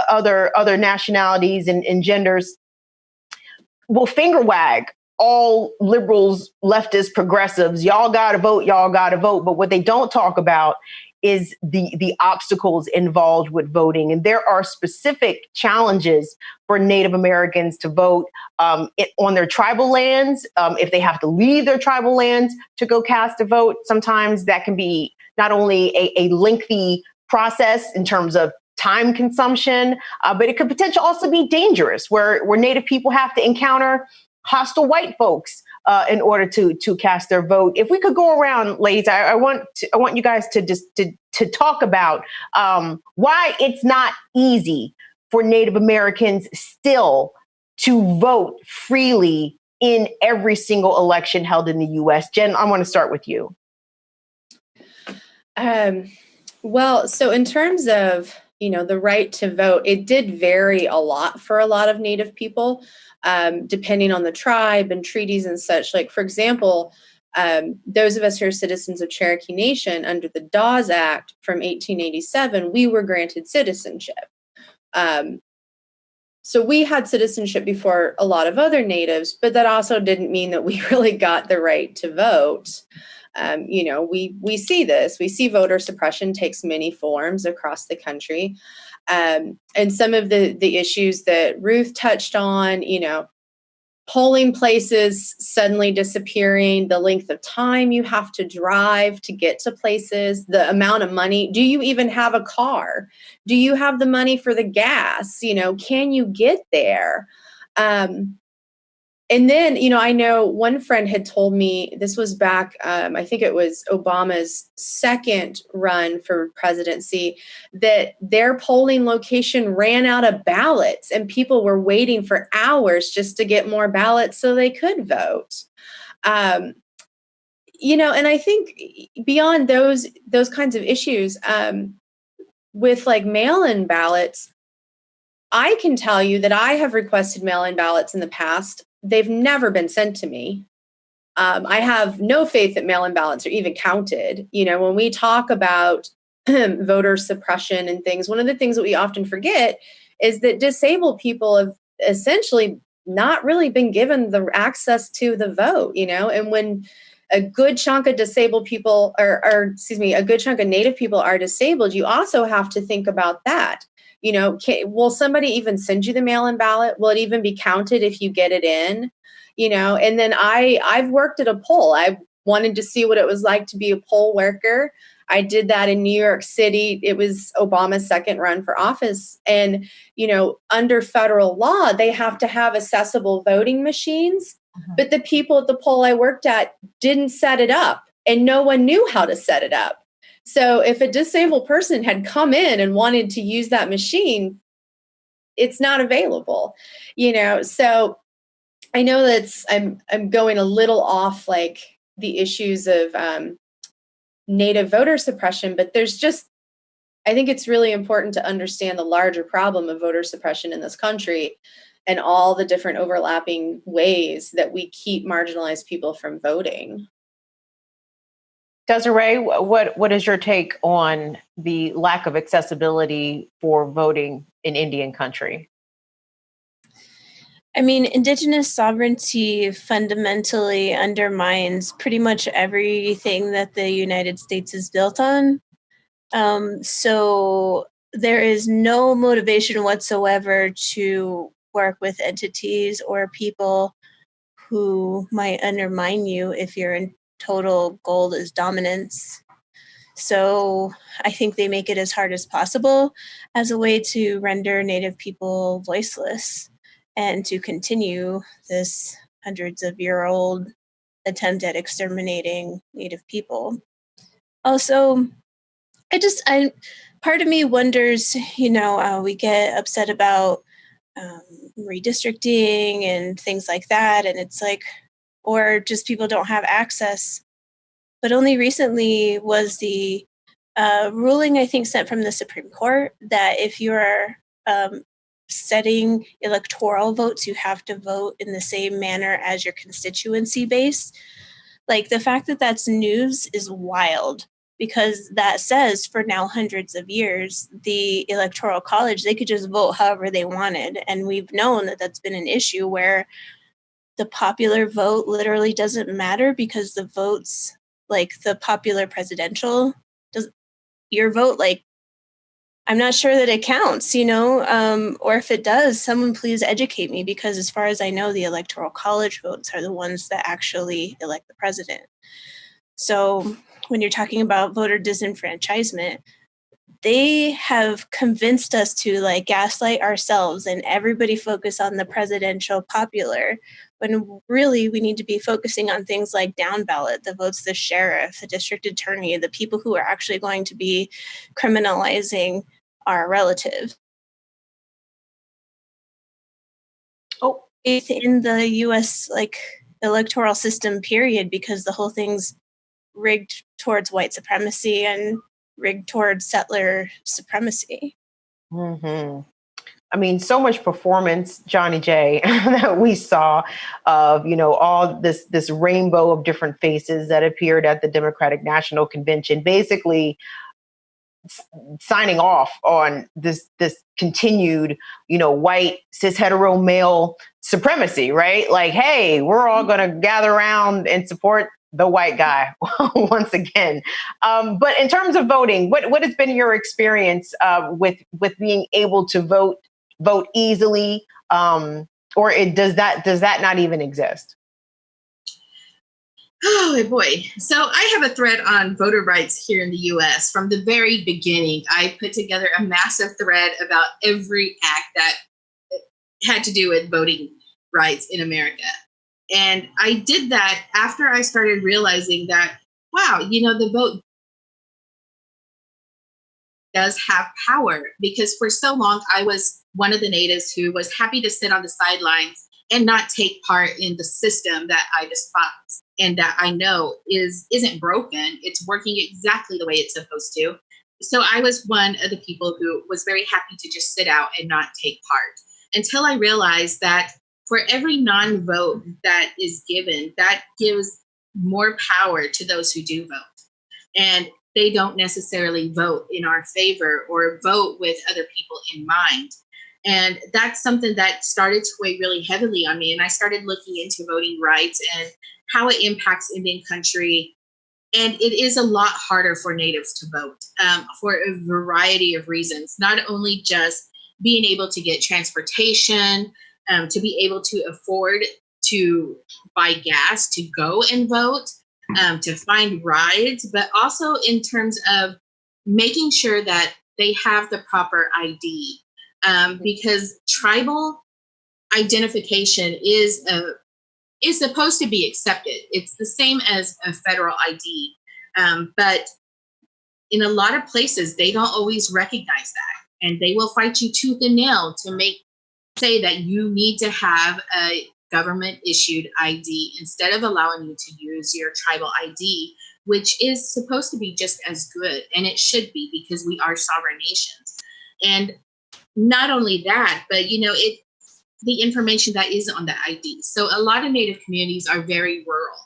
other nationalities and genders, will finger wag all liberals, leftists, progressives. Y'all gotta vote. But what they don't talk about is the obstacles involved with voting. And there are specific challenges for Native Americans to vote on their tribal lands. If they have to leave their tribal lands to go cast a vote, sometimes that can be not only a lengthy process in terms of time consumption, but it could potentially also be dangerous where Native people have to encounter hostile white folks in order to cast their vote. If we could go around, ladies, I want you guys to just to talk about why it's not easy for Native Americans still to vote freely in every single election held in the U.S. Jen, I want to start with you. Well, so in terms of the right to vote, it did vary a lot for a lot of Native people. Depending on the tribe and treaties and such. Like, for example, those of us who are citizens of Cherokee Nation under the Dawes Act from 1887, we were granted citizenship. So we had citizenship before a lot of other natives, but that also didn't mean that we really got the right to vote. We see this. We see voter suppression takes many forms across the country. And some of the issues that Ruth touched on, polling places suddenly disappearing, the length of time you have to drive to get to places, the amount of money. Do you even have a car? Do you have the money for the gas? Can you get there? And then, I know one friend had told me, this was back, I think it was Obama's second run for presidency, that their polling location ran out of ballots and people were waiting for hours just to get more ballots so they could vote. And I think beyond those kinds of issues, with like mail-in ballots, I can tell you that I have requested mail-in ballots in the past. They've never been sent to me. I have no faith that mail-in ballots are even counted. When we talk about voter suppression and things, one of the things that we often forget is that disabled people have essentially not really been given the access to the vote, and when a good chunk of disabled people a good chunk of Native people are disabled, you also have to think about that. Will somebody even send you the mail-in ballot? Will it even be counted if you get it in? And then I've worked at a poll. I wanted to see what it was like to be a poll worker. I did that in New York City. It was Obama's second run for office. And, under federal law, they have to have accessible voting machines. But the people at the poll I worked at didn't set it up, and no one knew how to set it up. So if a disabled person had come in and wanted to use that machine, it's not available, So I know I'm going a little off like the issues of Native voter suppression, but I think it's really important to understand the larger problem of voter suppression in this country and all the different overlapping ways that we keep marginalized people from voting. Desiree, what is your take on the lack of accessibility for voting in Indian country? I mean, Indigenous sovereignty fundamentally undermines pretty much everything that the United States is built on. So there is no motivation whatsoever to work with entities or people who might undermine you if your total goal is dominance. So I think they make it as hard as possible as a way to render Native people voiceless and to continue this hundreds of year old attempt at exterminating Native people. Also, part of me wonders, we get upset about redistricting and things like that. And it's like, or just people don't have access. But only recently was the ruling, I think, sent from the Supreme Court that if you're setting electoral votes, you have to vote in the same manner as your constituency base. Like, the fact that that's news is wild, because that says for now hundreds of years, the Electoral College, they could just vote however they wanted. And we've known that that's been an issue where the popular vote literally doesn't matter, because the votes, like the popular presidential, your vote, like, I'm not sure that it counts, or if it does, someone please educate me, because as far as I know, the Electoral College votes are the ones that actually elect the president. So when you're talking about voter disenfranchisement, they have convinced us to gaslight ourselves and everybody focus on the presidential popular, when really we need to be focusing on things like down ballot, the votes, the sheriff, the district attorney, the people who are actually going to be criminalizing our relative. In the U.S. electoral system, period, because the whole thing's rigged towards white supremacy and rigged towards settler supremacy. Mm-hmm. I mean, so much performance, Johnnie Jae, that we saw of, all this rainbow of different faces that appeared at the Democratic National Convention, basically signing off on this continued, white cis hetero male supremacy, right? Like, hey, we're all going to gather around and support the white guy once again. But in terms of voting, what has been your experience with being able to vote easily, or does that not even exist? Oh boy. So I have a thread on voter rights here in the US. From the very beginning, I put together a massive thread about every act that had to do with voting rights in America. And I did that after I started realizing that, wow, the vote does have power, because for so long I was one of the natives who was happy to sit on the sidelines and not take part in the system that I despise and that I know isn't broken. It's working exactly the way it's supposed to. So I was one of the people who was very happy to just sit out and not take part, until I realized that for every non-vote that is given, that gives more power to those who do vote. And they don't necessarily vote in our favor or vote with other people in mind. And that's something that started to weigh really heavily on me. And I started looking into voting rights and how it impacts Indian country. And it is a lot harder for Natives to vote for a variety of reasons, not only just being able to get transportation, to be able to afford to buy gas to go and vote, to find rides, but also in terms of making sure that they have the proper ID, because tribal identification is supposed to be accepted. It's the same as a federal ID, but in a lot of places, they don't always recognize that, and they will fight you tooth and nail to say that you need to have a government issued ID instead of allowing you to use your tribal ID, which is supposed to be just as good, and it should be, because we are sovereign nations. And not only that, but the information that is on the ID. So a lot of Native communities are very rural,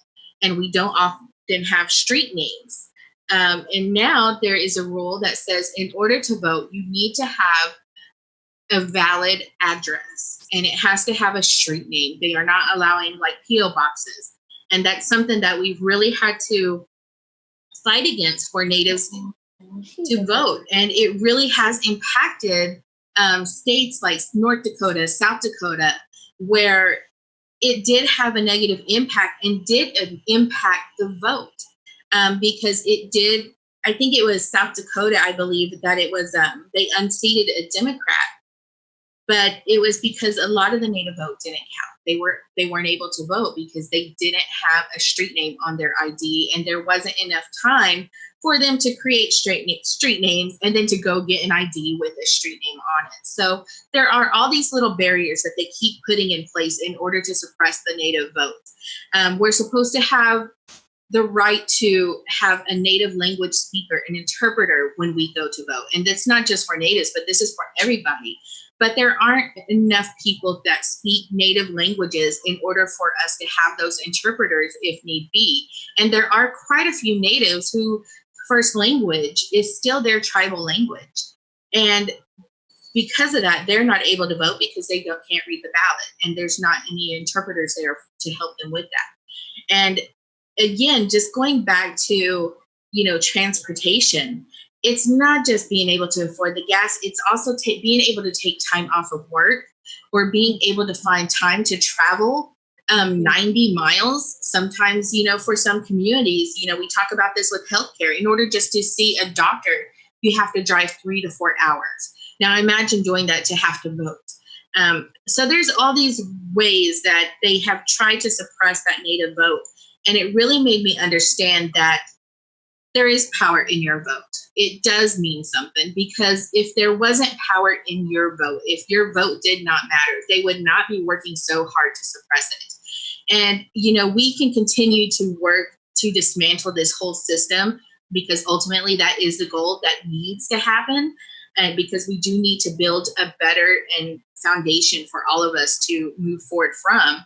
and we don't often have street names. And now there is a rule that says in order to vote, you need to have a valid address, and it has to have a street name. They are not allowing like P.O. boxes. And that's something that we've really had to fight against for Natives to vote. And it really has impacted states like North Dakota, South Dakota, where it did have a negative impact and did impact the vote, because it did. I think it was South Dakota, I believe, that it was they unseated a Democrat, but it was because a lot of the Native vote didn't count. They weren't able to vote because they didn't have a street name on their ID, and there wasn't enough time for them to create street names and then to go get an ID with a street name on it. So there are all these little barriers that they keep putting in place in order to suppress the Native vote. We're supposed to have the right to have a Native language speaker, an interpreter, when we go to vote. And that's not just for Natives, but this is for everybody. But there aren't enough people that speak Native languages in order for us to have those interpreters if need be. And there are quite a few Natives who first language is still their tribal language. And because of that, they're not able to vote because they can't read the ballot, and there's not any interpreters there to help them with that. And again, just going back to, transportation, it's not just being able to afford the gas, it's also being able to take time off of work, or being able to find time to travel 90 miles. Sometimes, for some communities, we talk about this with healthcare. In order just to see a doctor, you have to drive 3 to 4 hours. Now, imagine doing that to have to vote. So there's all these ways that they have tried to suppress that Native vote. And it really made me understand that there is power in your vote. It does mean something, because if there wasn't power in your vote, if your vote did not matter, they would not be working so hard to suppress it. And, we can continue to work to dismantle this whole system, because ultimately that is the goal that needs to happen. And because we do need to build a better foundation for all of us to move forward from.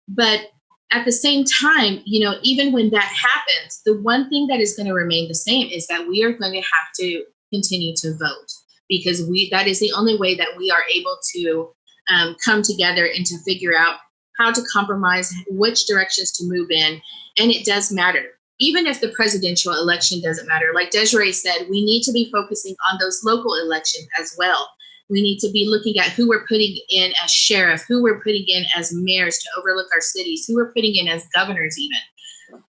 But at the same time, even when that happens, the one thing that is going to remain the same is that we are going to have to continue to vote, because that is the only way that we are able to come together and to figure out how to compromise, which directions to move in. And it does matter. Even if the presidential election doesn't matter, like Desiree said, we need to be focusing on those local elections as well. We need to be looking at who we're putting in as sheriff, who we're putting in as mayors to overlook our cities, who we're putting in as governors even.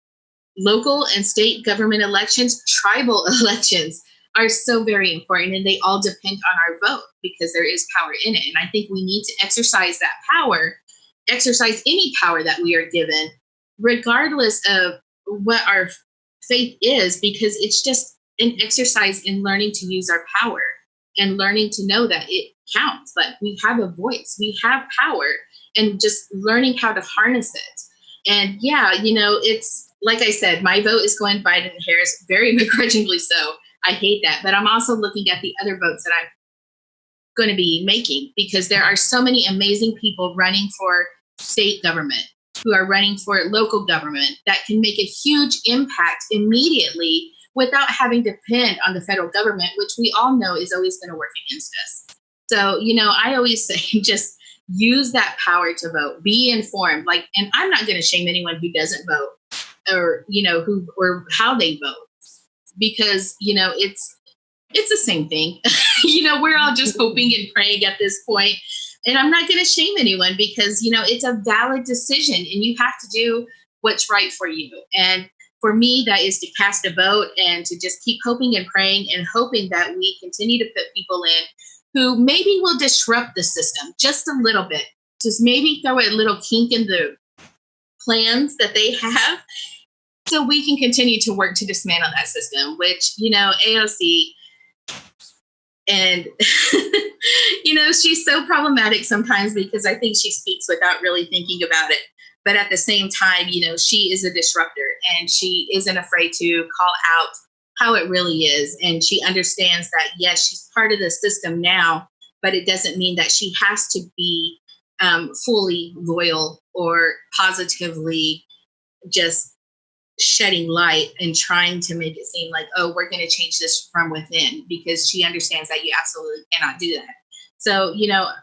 Local and state government elections, tribal elections are so very important, and they all depend on our vote, because there is power in it. And I think we need to exercise that power, exercise any power that we are given, regardless of what our faith is, because it's just an exercise in learning to use our power. And learning to know that it counts, that we have a voice, we have power, and just learning how to harness it. And yeah, it's like I said, my vote is going Biden-Harris, very begrudgingly so. I hate that. But I'm also looking at the other votes that I'm going to be making, because there are so many amazing people running for state government, who are running for local government, that can make a huge impact immediately without having to depend on the federal government, which we all know is always going to work against us. So, I always say just use that power to vote, be informed. Like, and I'm not going to shame anyone who doesn't vote or, who or how they vote, because, it's the same thing. We're all just hoping and praying at this point. And I'm not going to shame anyone because, it's a valid decision and you have to do what's right for you. And for me, that is to cast a vote and to just keep hoping and praying and hoping that we continue to put people in who maybe will disrupt the system just a little bit. Just maybe throw a little kink in the plans that they have so we can continue to work to dismantle that system, which, AOC, and, she's so problematic sometimes because I think she speaks without really thinking about it. But at the same time, she is a disruptor and she isn't afraid to call out how it really is. And she understands that, yes, she's part of the system now, but it doesn't mean that she has to be fully loyal or positively just shedding light and trying to make it seem like, oh, we're going to change this from within, because she understands that you absolutely cannot do that. So,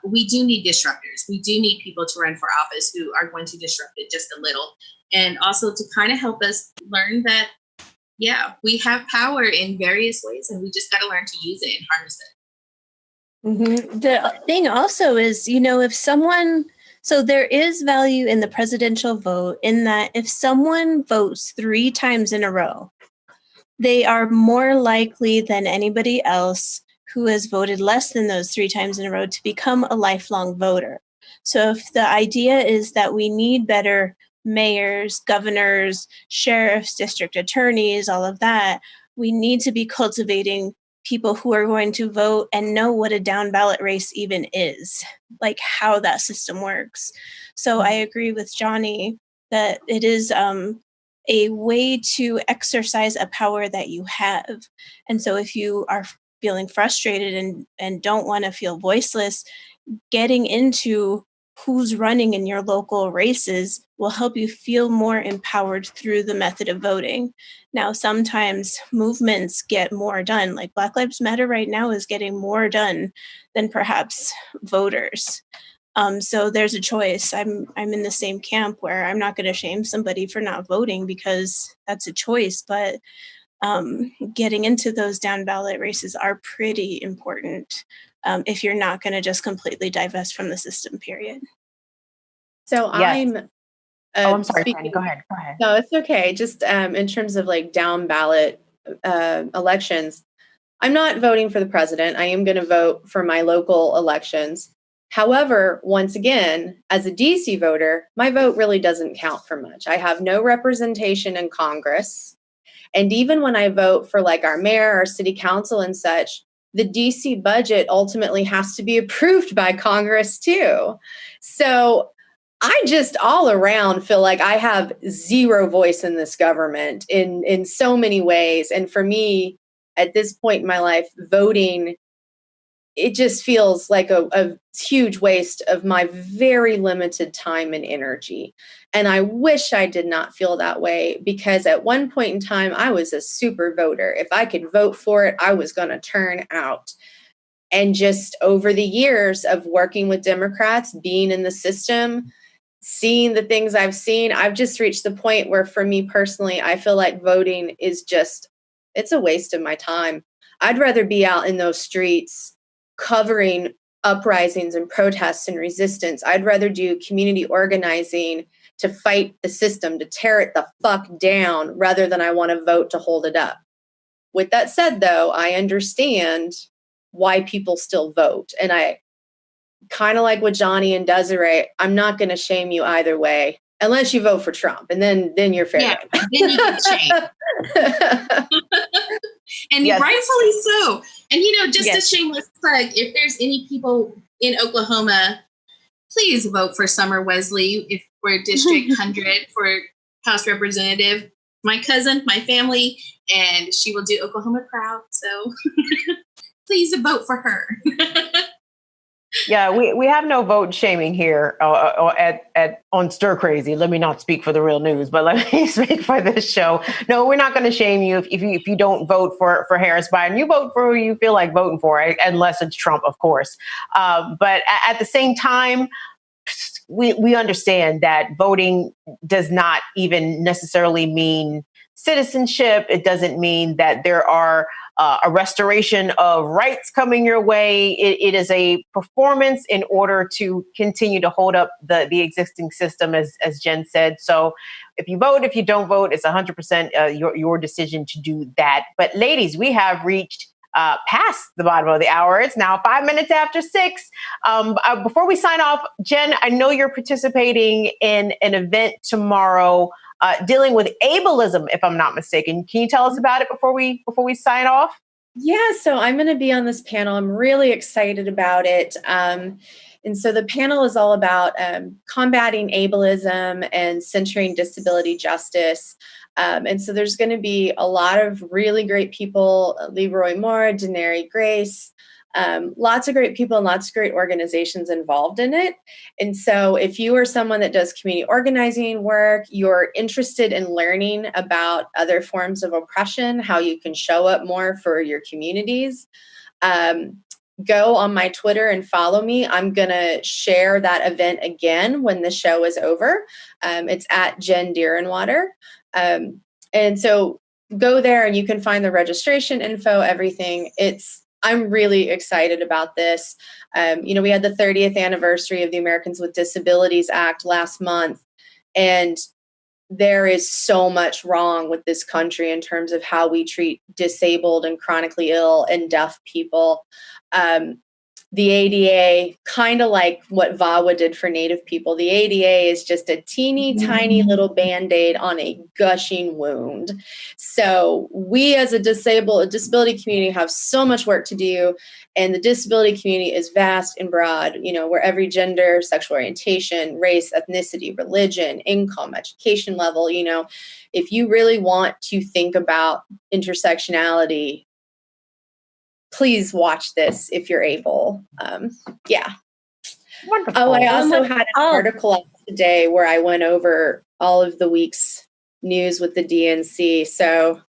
we do need disruptors. We do need people to run for office who are going to disrupt it just a little. And also to kind of help us learn that, yeah, we have power in various ways and we just got to learn to use it and harness it. Mm-hmm. The thing also is, if someone, so there is value in the presidential vote in that if someone votes 3 times in a row, they are more likely than anybody else who has voted less than those 3 times in a row to become a lifelong voter. So if the idea is that we need better mayors, governors, sheriffs, district attorneys, all of that, we need to be cultivating people who are going to vote and know what a down ballot race even is, like how that system works. So I agree with Johnnie that it is a way to exercise a power that you have. And so if you are feeling frustrated and don't want to feel voiceless, getting into who's running in your local races will help you feel more empowered through the method of voting. Now, sometimes movements get more done, like Black Lives Matter right now is getting more done than perhaps voters. So there's a choice. I'm in the same camp where I'm not going to shame somebody for not voting because that's a choice, but getting into those down ballot races are pretty important if you're not going to just completely divest from the system, period. So yes. I'm sorry, speaking, Go ahead. No, it's okay. Just in terms of like down ballot elections, I'm not voting for the president. I am going to vote for my local elections. However, once again, as a DC voter, my vote really doesn't count for much. I have no representation in Congress. And even when I vote for like our mayor, our city council and such, the DC budget ultimately has to be approved by Congress too. So I just all around feel like I have zero voice in this government in so many ways. And for me, at this point in my life, voting, it just feels like a huge waste of my very limited time and energy. And I wish I did not feel that way, because at one point in time, I was a super voter. If I could vote for it, I was going to turn out. And just over the years of working with Democrats, being in the system, seeing the things I've seen, I've just reached the point where for me personally, I feel like voting is just, it's a waste of my time. I'd rather be out in those streets covering uprisings and protests and resistance. I'd rather do community organizing to fight the system, to tear it the fuck down, rather than I want to vote to hold it up. With that said, though, I understand why people still vote. And I kind of like with Johnnie and Desiree, I'm not going to shame you either way, unless you vote for Trump, and then you're fair. Yeah, then you can shame. And yes, rightfully so. And, just yes, a shameless plug, if there's any people in Oklahoma, please vote for Summer Wesley if we're District 100 for House Representative. My cousin, my family, and she will do Oklahoma proud. So please vote for her. Yeah, we have no vote shaming here on Stir Crazy. Let me not speak for the real news, but let me speak for this show. No, we're not going to shame you if you don't vote for Harris Biden. You vote for who you feel like voting for, right? Unless it's Trump, of course. But at the same time, we understand that voting does not even necessarily mean citizenship. It doesn't mean that there are a restoration of rights coming your way. It is a performance in order to continue to hold up the existing system, as Jen said. So if you vote, if you don't vote, it's 100% your decision to do that. But ladies, we have reached past the bottom of the hour. It's now 5 minutes after 6. Before we sign off, Jen, I know you're participating in an event tomorrow dealing with ableism, if I'm not mistaken. Can you tell us about it before we sign off? Yeah, so I'm going to be on this panel. I'm really excited about it. And so the panel is all about combating ableism and centering disability justice. And so there's going to be a lot of really great people, Leroy Moore, Denary Grace, lots of great people and lots of great organizations involved in it. And so if you are someone that does community organizing work, you're interested in learning about other forms of oppression, how you can show up more for your communities, go on my Twitter and follow me. I'm going to share that event again when the show is over. It's at Jen Deerinwater. And so go there and you can find the registration info, everything. I'm really excited about this. We had the 30th anniversary of the Americans with Disabilities Act last month, and there is so much wrong with this country in terms of how we treat disabled and chronically ill and deaf people. The ADA, kind of like what VAWA did for Native people, the ADA is just a teeny tiny little Band-Aid on a gushing wound. So we as a disability community have so much work to do, and the disability community is vast and broad, where every gender, sexual orientation, race, ethnicity, religion, income, education level, if you really want to think about intersectionality, please watch this if you're able. Yeah. Wonderful. Oh, I also had an article up today where I went over all of the week's news with the DNC. So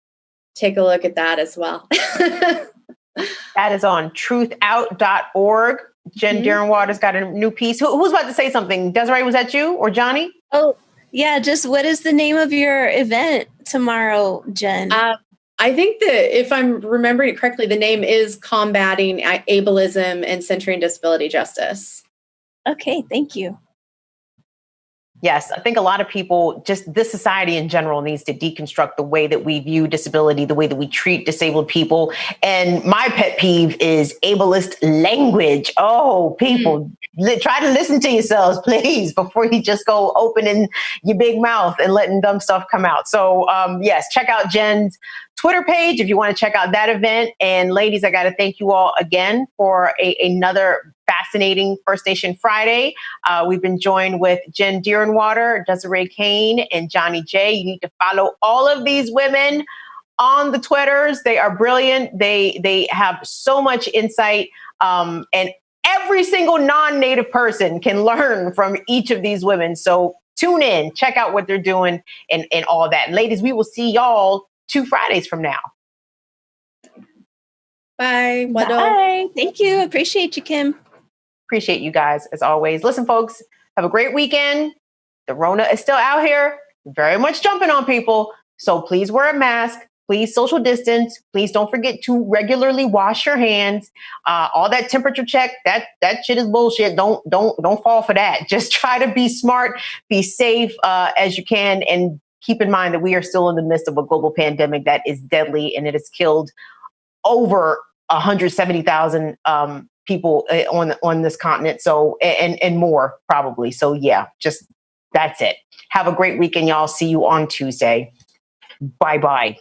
take a look at that as well. That is on truthout.org. Jen Deerinwater's got a new piece. Who's about to say something? Desiree, was that you or Johnnie? Oh, yeah. Just what is the name of your event tomorrow, Jen? I think that if I'm remembering it correctly, the name is Combating Ableism and Centering Disability Justice. Okay, thank you. Yes, I think a lot of people, just this society in general, needs to deconstruct the way that we view disability, the way that we treat disabled people. And my pet peeve is ableist language. Oh, people, try to listen to yourselves, please, before you just go opening your big mouth and letting dumb stuff come out. So yes, check out Jen's Twitter page if you want to check out that event. And ladies, I got to thank you all again for another fascinating First Nation Friday. We've been joined with Jen Deerinwater, Desiree Kane, and Johnnie Jae. You need to follow all of these women on the Twitters. They are brilliant. They have so much insight, and every single non-Native person can learn from each of these women. So tune in, check out what they're doing and all that. And ladies, we will see y'all 2 Fridays from now. Bye. Bye. Thank you. Appreciate you, Kim. Appreciate you guys as always. Listen, folks, have a great weekend. The Rona is still out here, very much jumping on people. So please wear a mask. Please social distance. Please don't forget to regularly wash your hands. All that temperature check, that shit is bullshit. Don't fall for that. Just try to be smart, be safe as you can, and keep in mind that we are still in the midst of a global pandemic that is deadly, and it has killed over 170,000 people on this continent. So, and more probably. So yeah, just that's it. Have a great weekend, y'all. See you on Tuesday. Bye-bye.